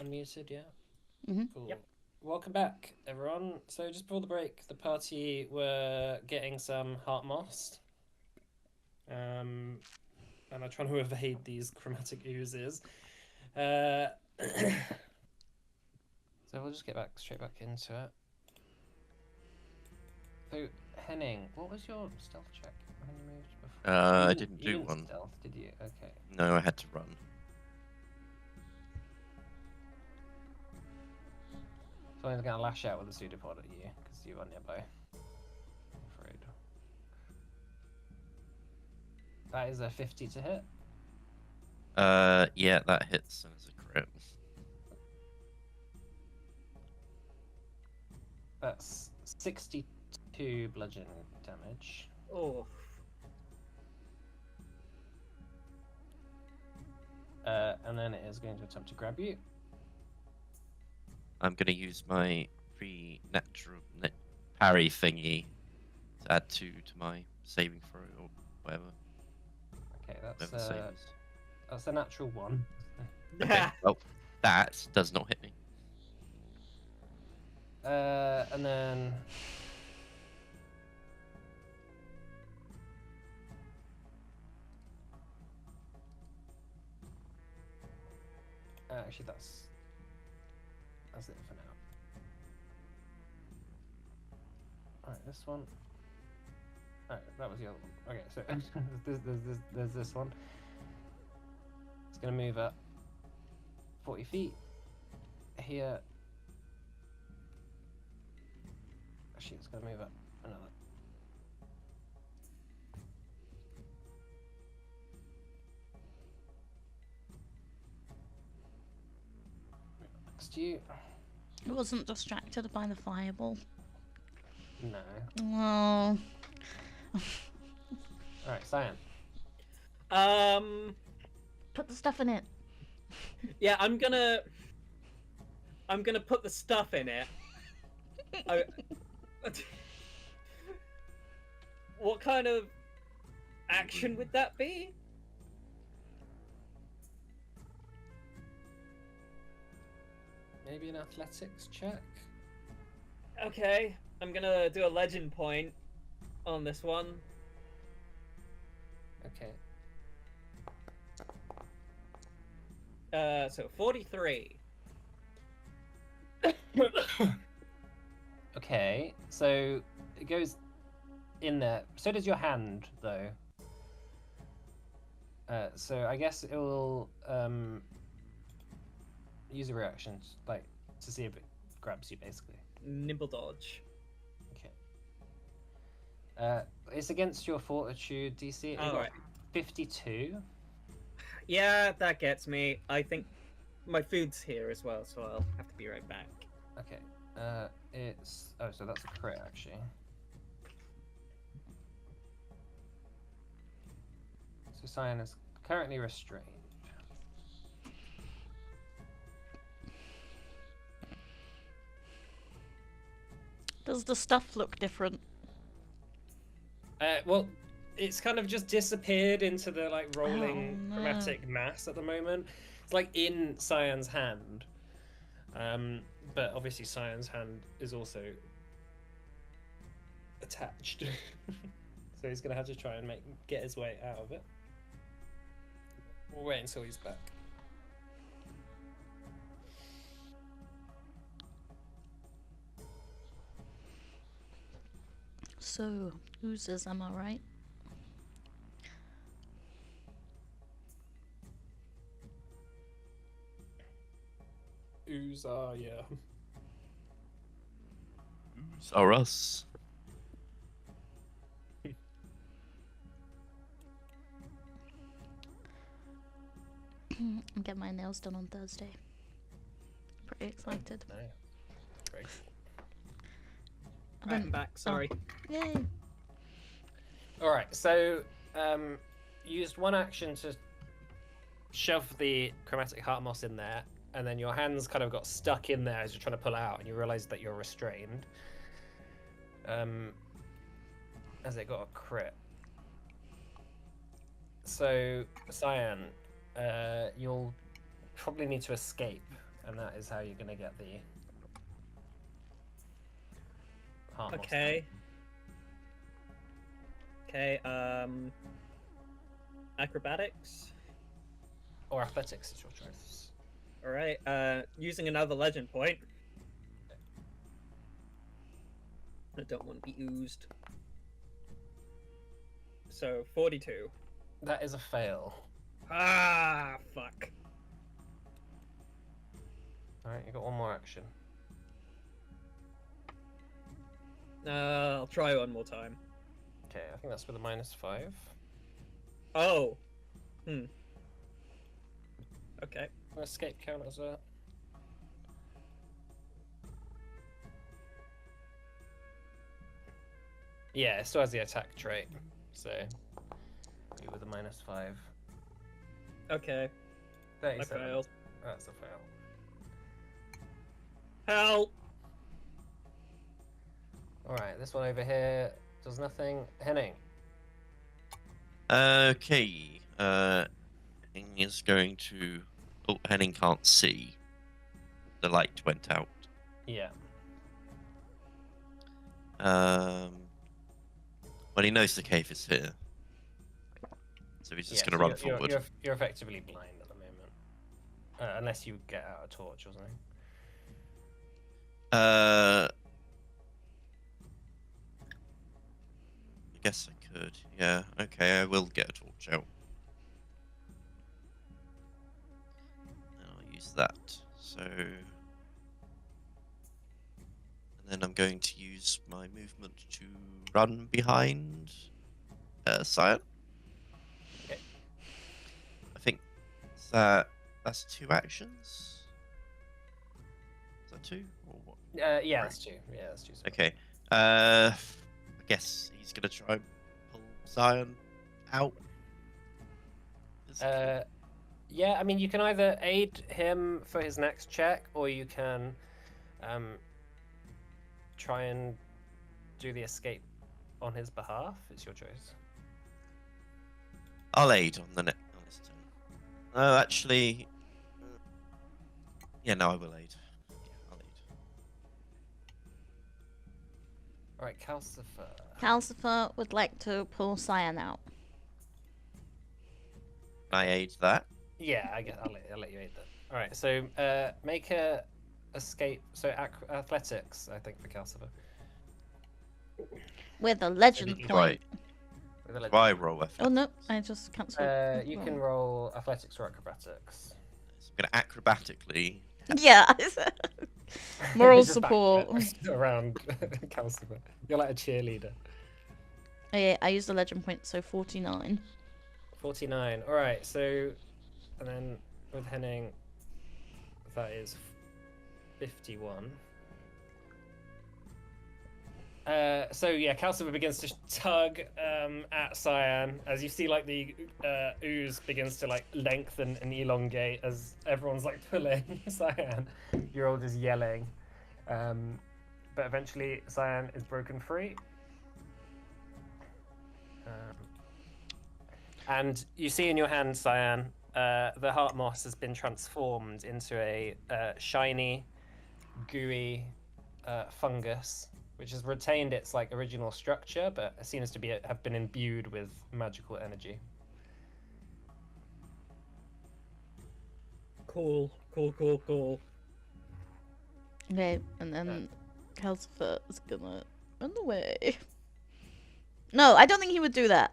S1: unmuted, yeah?
S4: Mhm.
S1: Cool.
S2: Yep.
S1: Welcome back, everyone. So just before the break, the party were getting some heart moss. And I'm trying to evade these chromatic oozes. So we'll just get straight back into it. So, Henning, what was your stealth check when you moved before?
S3: I didn't
S1: You
S3: do
S1: didn't
S3: one.
S1: stealth, did you? Okay.
S3: No, I had to run.
S1: Someone's going to lash out with a pseudopod at you because you are nearby. I'm afraid. That is a 50 to hit.
S3: Yeah, that hits as a crit.
S1: That's 62 bludgeoning damage.
S2: Oh.
S1: And then it is going to attempt to grab you.
S3: I'm gonna use my pre-natural parry thingy to add 2 to my saving throw or whatever.
S1: Okay,
S3: Whatever the save is.
S1: that's a natural 1.
S3: Okay, well, that does not hit me.
S1: And then actually that's it for now. Alright, this one. Alright, that was the other one. Okay, so there's this one. It's gonna move up 40 feet. Here. Actually, it's gonna move up another. Next to you.
S4: It wasn't distracted by the fireball.
S1: No.
S4: Oh.
S1: Alright, Cyan.
S4: Put the stuff in it.
S2: Yeah, I'm gonna put the stuff in it. What kind of action would that be?
S1: Maybe an athletics check?
S2: Okay, I'm gonna do a legend point on this one.
S1: Okay.
S2: So 43.
S1: Okay, so it goes in there. So does your hand, though. So I guess it will use a reaction, like, to see if it grabs you, basically.
S2: Nimble dodge.
S1: Okay. It's against your fortitude DC.
S2: Oh, right.
S1: 52.
S2: Yeah, that gets me. I think my food's here as well, so I'll have to be right back.
S1: Okay. It's so that's a crit actually. So Cyan is currently restrained.
S4: Does the stuff look different?
S1: Well, it's kind of just disappeared into the like rolling
S4: Oh, no.
S1: chromatic mass at the moment. It's like in Cyan's hand. But obviously Cyan's hand is also attached. So he's gonna have to try and get his way out of it. We'll wait until he's back.
S4: So, oozes, am I right?
S1: Yeah.
S3: Ooze are us.
S4: I'm getting my nails done on Thursday. Pretty excited.
S1: No. Very cool.
S2: I'm back, sorry.
S4: Yay!
S1: Alright, so used one action to shove the chromatic heart moss in there, and then your hands kind of got stuck in there as you're trying to pull it out, and you realise that you're restrained. As it got a crit. So, Cyan, you'll probably need to escape and that is how you're gonna get the heart.
S2: Okay. Okay, acrobatics.
S1: Or athletics is your choice.
S2: Alright, using another legend point. I don't want to be oozed. So, 42.
S1: That is a fail.
S2: Ah, fuck.
S1: Alright, you got one more action.
S2: I'll try one more time.
S1: Okay, I think that's with a -5.
S2: Oh. Okay.
S1: Escape count as a. Yeah, it still has the attack trait, so you with a -5.
S2: Okay. I
S1: 37.
S2: failed.
S1: That's a fail.
S2: Help!
S1: Alright, this one over here does nothing. Henning.
S3: Okay. Henning is going to. Oh, Henning can't see. The light went out.
S1: Yeah.
S3: Well, he knows the cave is here, so he's just
S1: Yeah,
S3: going to
S1: so
S3: run forward.
S1: You're effectively blind at the moment. Unless you get out a torch or something.
S3: I guess I could. Yeah. Okay, I will get a torch out. And I'll use that. So, and then I'm going to use my movement to run behind Sire.
S1: Okay.
S3: I think that's 2 actions. Is that 2 or what?
S1: Yeah, that's 2. Yeah, that's 2.
S3: Okay. I guess he's gonna try and pull Zion out.
S1: Yeah, I mean, you can either aid him for his next check, or you can try and do the escape on his behalf. It's your choice.
S3: I'll aid on the on this turn. Oh, actually, yeah, no, I will aid. Yeah, I'll aid.
S1: All right, Calcifer.
S4: Calcifer would like to pull Cyan out.
S3: Can I aid that?
S1: Yeah, I'll let you aid that. All right, so make a escape. So athletics, I think, for Calcifer.
S4: With a legend
S1: Maybe-
S4: point.
S3: Right.
S1: With a legend.
S3: Why roll
S4: Oh
S3: athletics?
S4: no, I just cancelled.
S1: You can roll athletics or acrobatics.
S3: So I'm gonna acrobatically.
S4: Yeah. Moral
S1: Just back
S4: support.
S1: around Calcifer. You're like a cheerleader.
S4: Oh, yeah, I used a legend point, so 49.
S1: 49. All right, so and then with Henning, that is 51. So yeah, Calcifer begins to tug at Cyan as you see like the ooze begins to like lengthen and elongate as everyone's like pulling Cyan. You're all just yelling, but eventually Cyan is broken free. And you see in your hand, Cyan, the heart moss has been transformed into a shiny, gooey fungus, which has retained its like original structure, but seems to have been imbued with magical energy.
S2: Cool.
S4: Okay, and then Calcifer is gonna run away. No, I don't think he would do that.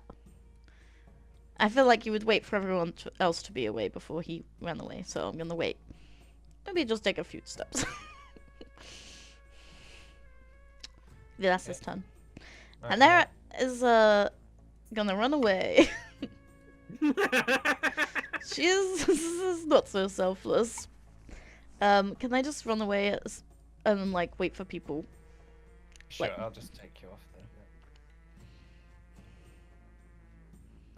S4: I feel like he would wait for everyone else to be away before he ran away, so I'm gonna wait. Maybe just take a few steps. Yeah, that's his turn.
S1: Right,
S4: And there is gonna run away. She is not so selfless. Can I just run away and like wait for people?
S1: Sure,
S4: Like-
S1: I'll just take you off then.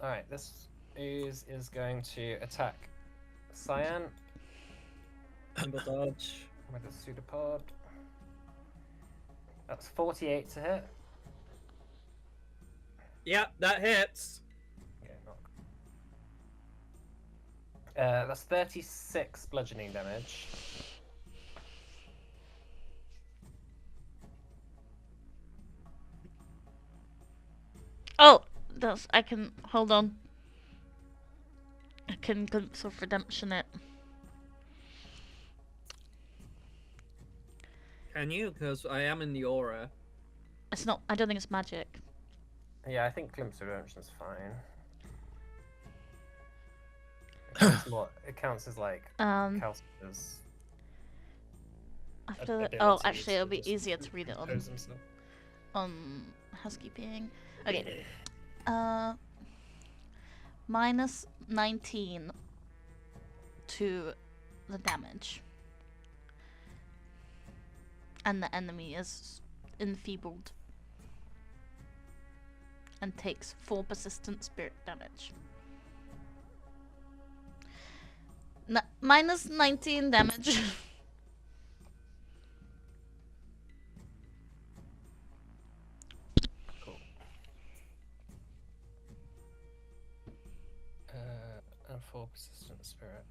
S1: All right, this ooze is going to attack Cyan
S2: Nimble dodge.
S1: with a pseudopod. That's 48 to hit.
S2: Yep, that hits.
S1: Okay, that's 36 bludgeoning damage.
S4: Oh, I can hold on. I can glimpse of redemption it.
S2: Can you? Because I am in the aura.
S4: It's not. I don't think it's magic.
S1: Yeah, I think Glimpse of Redemption's fine. It counts, it counts as like Calcifer's
S4: After the,
S1: abilities
S4: actually, it'll
S1: to
S4: be
S1: just
S4: easier to read it
S1: compose himself.
S4: on housekeeping. Okay. Minus 19 to the damage, and the enemy is enfeebled and takes 4 persistent spirit damage. Minus 19 damage.
S1: Cool. And 4 persistent spirit.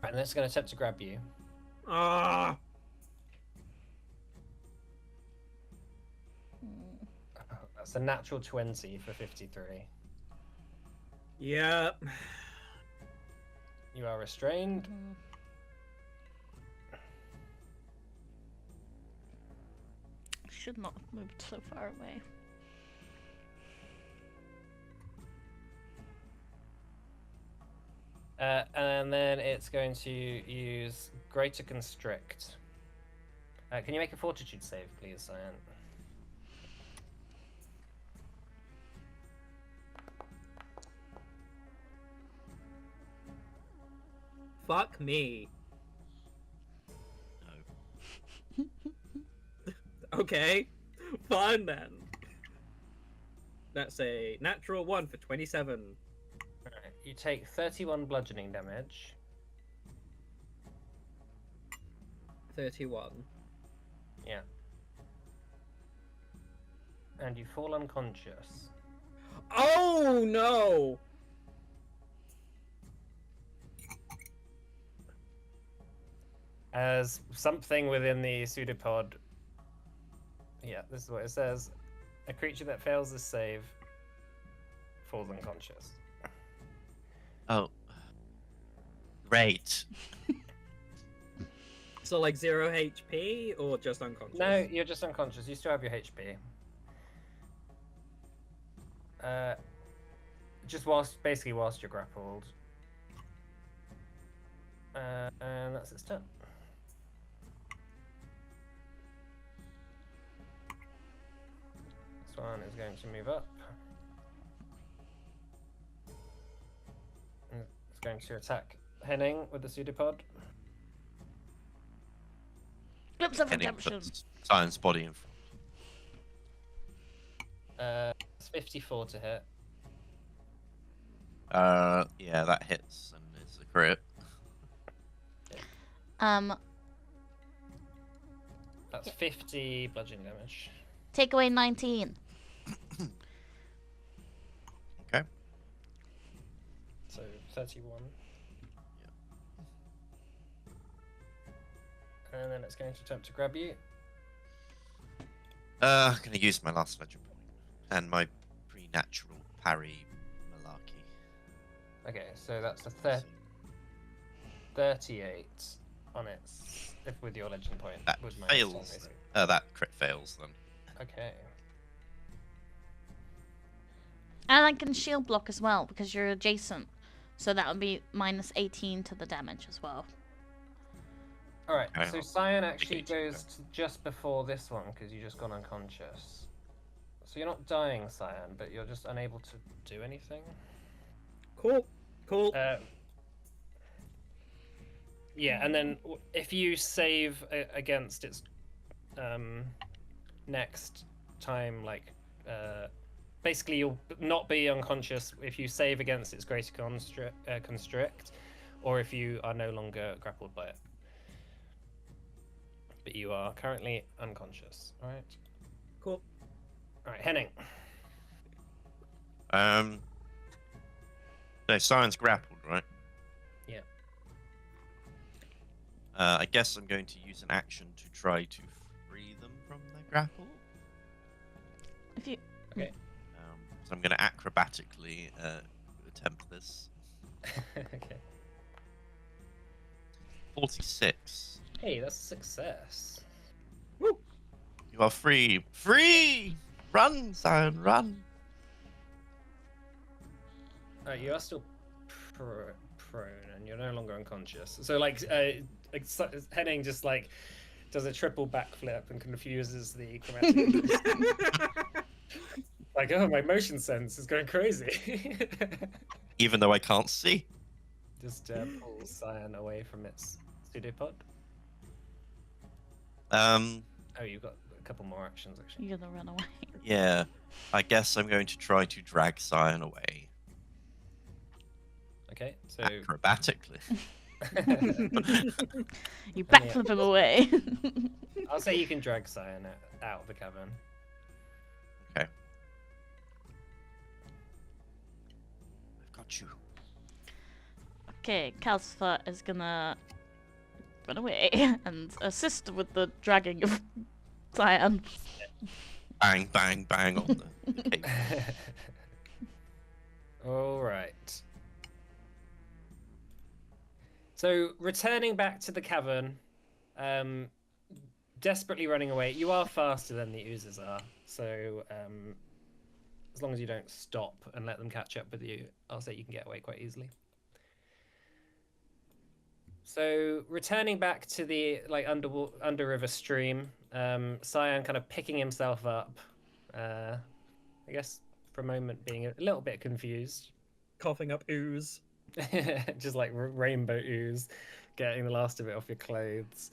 S1: Right, and it's going to attempt to grab you.
S2: Ah!
S1: That's a natural 20 for 53.
S2: Yep.
S1: You are restrained.
S4: Should not have moved so far away.
S1: And then it's going to use Greater Constrict. Can you make a Fortitude save, please, Cyan?
S2: Fuck me.
S3: No.
S2: Okay. Fine then. That's a natural 1 for 27.
S1: Alright, you take 31 bludgeoning damage.
S2: 31.
S1: Yeah. And you fall unconscious.
S2: Oh no!
S1: As something within the pseudopod. Yeah, this is what it says. A creature that fails this save falls unconscious.
S3: Oh. Great.
S2: So like 0 HP or just unconscious?
S1: No, you're just unconscious. You still have your HP. Just basically whilst you're grappled. And that's its turn. This one is going to move up. And it's going to attack Henning with the pseudopod.
S4: Glimpse of
S3: Henning
S4: redemption.
S3: puts Cyan's body in front.
S1: It's 54 to hit.
S3: Yeah, that hits and it's a crit.
S1: That's 50 bludgeoning damage.
S4: Take away 19.
S3: Okay.
S1: So 31.
S3: Yeah.
S1: And then it's going to attempt to grab you.
S3: I'm gonna use my last legend point and my preternatural parry malarkey.
S1: Okay, so that's a 38 on its with your legend point.
S3: That
S1: with my
S3: fails.
S1: basically.
S3: That crit fails then.
S1: Okay.
S4: And I can shield block as well because you're adjacent. So that would be minus 18 to the damage as well.
S1: Alright,
S3: Okay.
S1: so Cyan actually
S3: 18,
S1: goes to just before this one because you just gone unconscious. So you're not dying, Cyan, but you're just unable to do anything.
S2: Cool. Cool.
S1: Yeah, and then if you save against its next time, like basically you'll not be unconscious if you save against its greater constrict, or if you are no longer grappled by it. But you are currently unconscious. All right.
S2: Cool.
S1: All right, Henning.
S3: No, Cyan's grappled, right?
S1: Yeah.
S3: I guess I'm going to use an action to try to free them from their grapple.
S4: If you
S1: Okay.
S3: So I'm going to acrobatically attempt this.
S1: Okay.
S3: 46.
S1: Hey, that's a success.
S2: Woo!
S3: You are free. Free! Run, Scion, run!
S1: Alright, you are still prone, and you're no longer unconscious. So, like, Henning just, like, does a triple backflip and confuses the chromatic. Like, oh, my motion sense is going crazy.
S3: Even though I can't see.
S1: Just pulls Cyan away from its pseudopod. Oh, you've got a couple more actions, actually.
S4: you're gonna run away.
S3: Yeah. I guess I'm going to try to drag Scion away.
S1: Okay, so...
S3: Acrobatically.
S4: You backflip him away.
S1: I'll say you can drag Cyan out of the cavern.
S3: Okay. I've got you.
S4: Okay, Calcifer is gonna run away and assist with the dragging of Cyan.
S3: Bang, bang, bang on the cave.
S1: All right. So, returning back to the cavern, desperately running away. You are faster than the oozes are, so as long as you don't stop and let them catch up with you, I'll say you can get away quite easily. So, returning back to the under river stream, Cyan kind of picking himself up. I guess for a moment being a little bit confused.
S2: Coughing up ooze.
S1: Just like rainbow ooze, getting the last of it off your clothes.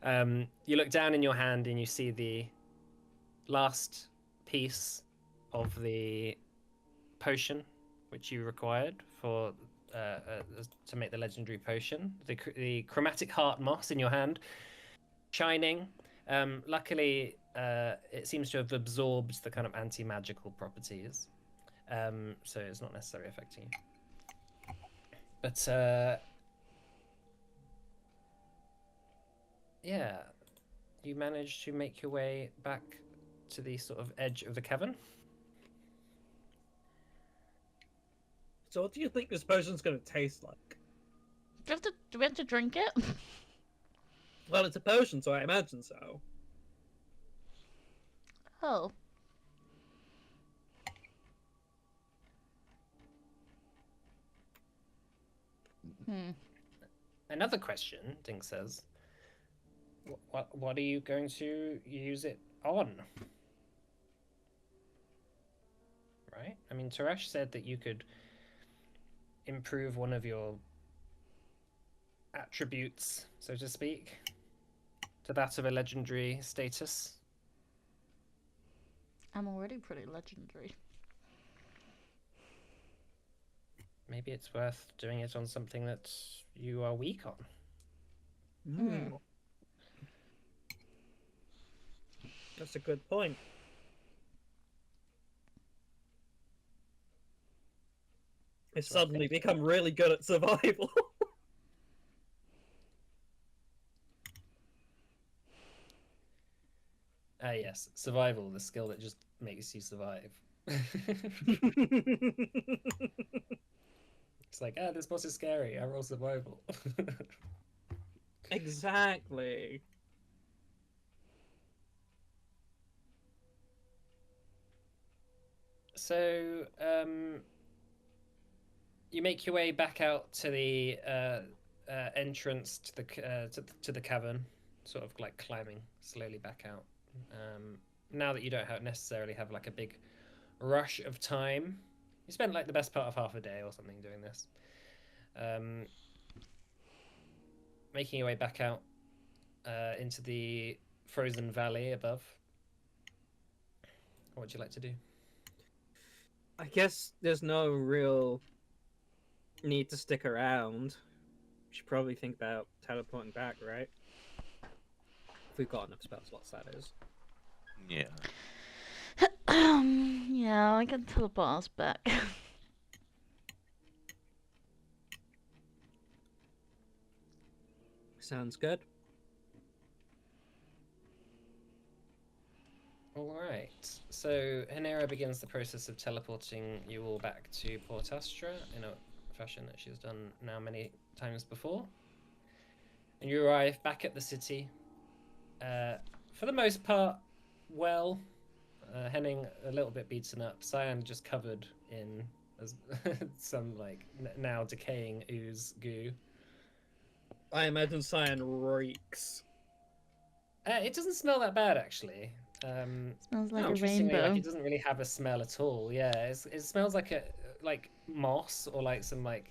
S1: You look down in your hand and you see the last piece of the potion which you required for to make the legendary potion. The chromatic heart moss in your hand, shining. Luckily, it seems to have absorbed the kind of anti-magical properties, so it's not necessarily affecting you. But yeah, you managed to make your way back to the sort of edge of the cavern.
S2: So what do you think this potion's going to taste like?
S4: Do we have to drink it?
S2: Well, it's a potion, so I imagine so.
S4: Oh.
S1: Another question, Dink says. What are you going to use it on? Right? I mean, Teresh said that you could improve one of your attributes, so to speak, to that of a legendary status.
S4: I'm already pretty legendary.
S1: Maybe it's worth doing it on something that you are weak on.
S2: That's a good point. It's suddenly become really good at survival.
S1: Yes, survival, the skill that just makes you survive. It's like, this boss is scary, I roll survival.
S2: Exactly.
S1: So, you make your way back out to the entrance to the cavern, sort of like climbing slowly back out. Now that you don't necessarily have like a big rush of time, you spent like the best part of half a day or something doing this. Making your way back out into the frozen valley above. What would you like to do?
S2: I guess there's no real need to stick around. We should probably think about teleporting back, right? If we've got enough spell slots, that is.
S3: Yeah.
S4: Yeah, I can teleport us back.
S2: Sounds good.
S1: All right. So Hanera begins the process of teleporting you all back to Port Astra in a fashion that she's done now many times before. And you arrive back at the city. For the most part, well. Henning a little bit beaten up. Cyan just covered in some like now decaying ooze goo.
S2: I imagine Cyan reeks.
S1: It doesn't smell that bad actually.
S4: Smells like a
S1: Interestingly,
S4: rainbow.
S1: like it doesn't really have a smell at all. Yeah, it smells like moss or like some like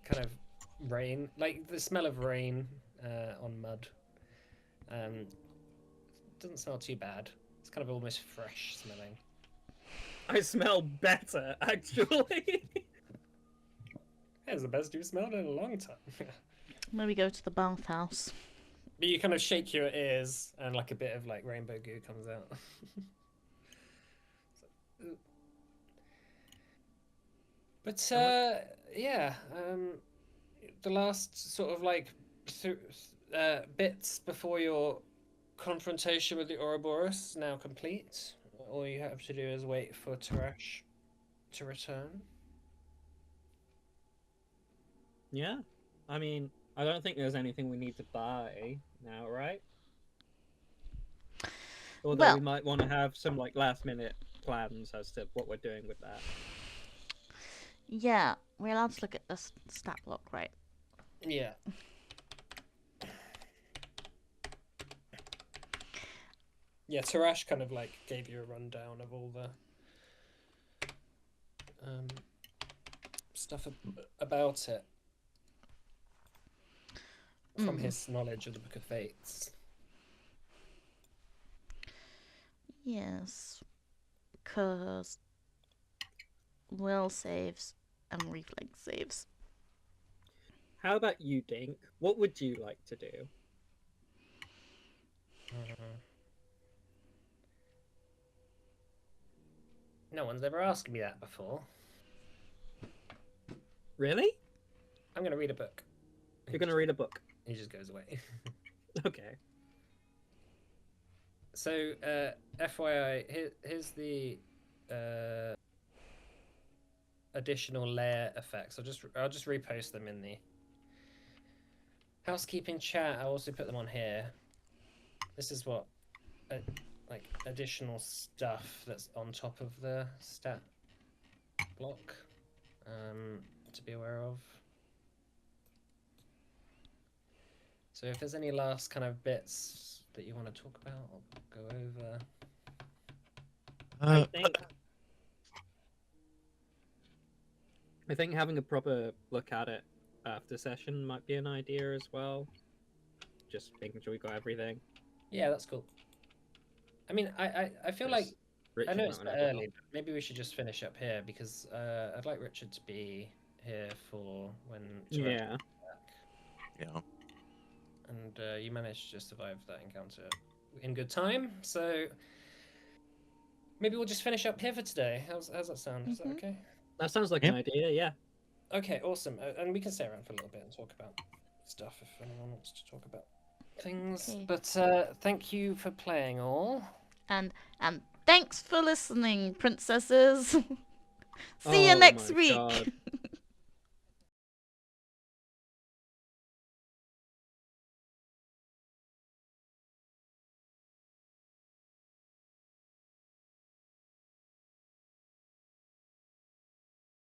S1: kind of rain, like the smell of rain on mud. Doesn't smell too bad. It's kind of almost fresh smelling.
S2: I smell better, actually.
S1: It's the best you've smelled in a long time.
S4: Maybe go to the bathhouse.
S1: But you kind of shake your ears and like a bit of like rainbow goo comes out. But yeah, the last sort of like bits before your confrontation with the Ouroboros now complete. All you have to do is wait for Tarash to return.
S2: Yeah, I mean, I don't think there's anything we need to buy now, right? Although
S4: Well-
S2: we might want to have some like last minute plans as to what we're doing with that.
S4: Yeah, we're allowed to look at the stat block, right?
S1: Yeah. Yeah, Tarash kind of like gave you a rundown of all the stuff about it from his knowledge of the Book of Fates.
S4: Yes. Because will saves and reflex saves.
S2: How about you, Dink? What would you like to do?
S1: No one's ever asked me that before.
S2: Really?
S1: I'm going to read a book.
S2: You're gonna read a book.
S1: He just goes away.
S2: Okay.
S1: So, FYI, here's the additional layer effects. I'll just repost them in the housekeeping chat. I'll also put them on here. This is what like additional stuff that's on top of the stat block to be aware of. So if there's any last kind of bits that you want to talk about, I'll go over.
S2: I think having a proper look at it after session might be an idea as well. Just making sure we got everything.
S1: Yeah, that's cool. I mean, I feel like I know it's a bit early, but maybe we should just finish up here because I'd like Richard to be here for when Tarash
S2: Yeah.
S1: comes back.
S3: Yeah.
S1: And you managed to survive that encounter in good time, so maybe we'll just finish up here for today. How's that sound? Is that okay?
S2: That sounds like an idea, yeah.
S1: Okay, awesome. And we can stay around for a little bit and talk about stuff if anyone wants to talk about things.
S4: Okay.
S1: But thank you for playing all.
S4: And thanks for listening, princesses. See you next
S2: my
S4: week.
S2: God.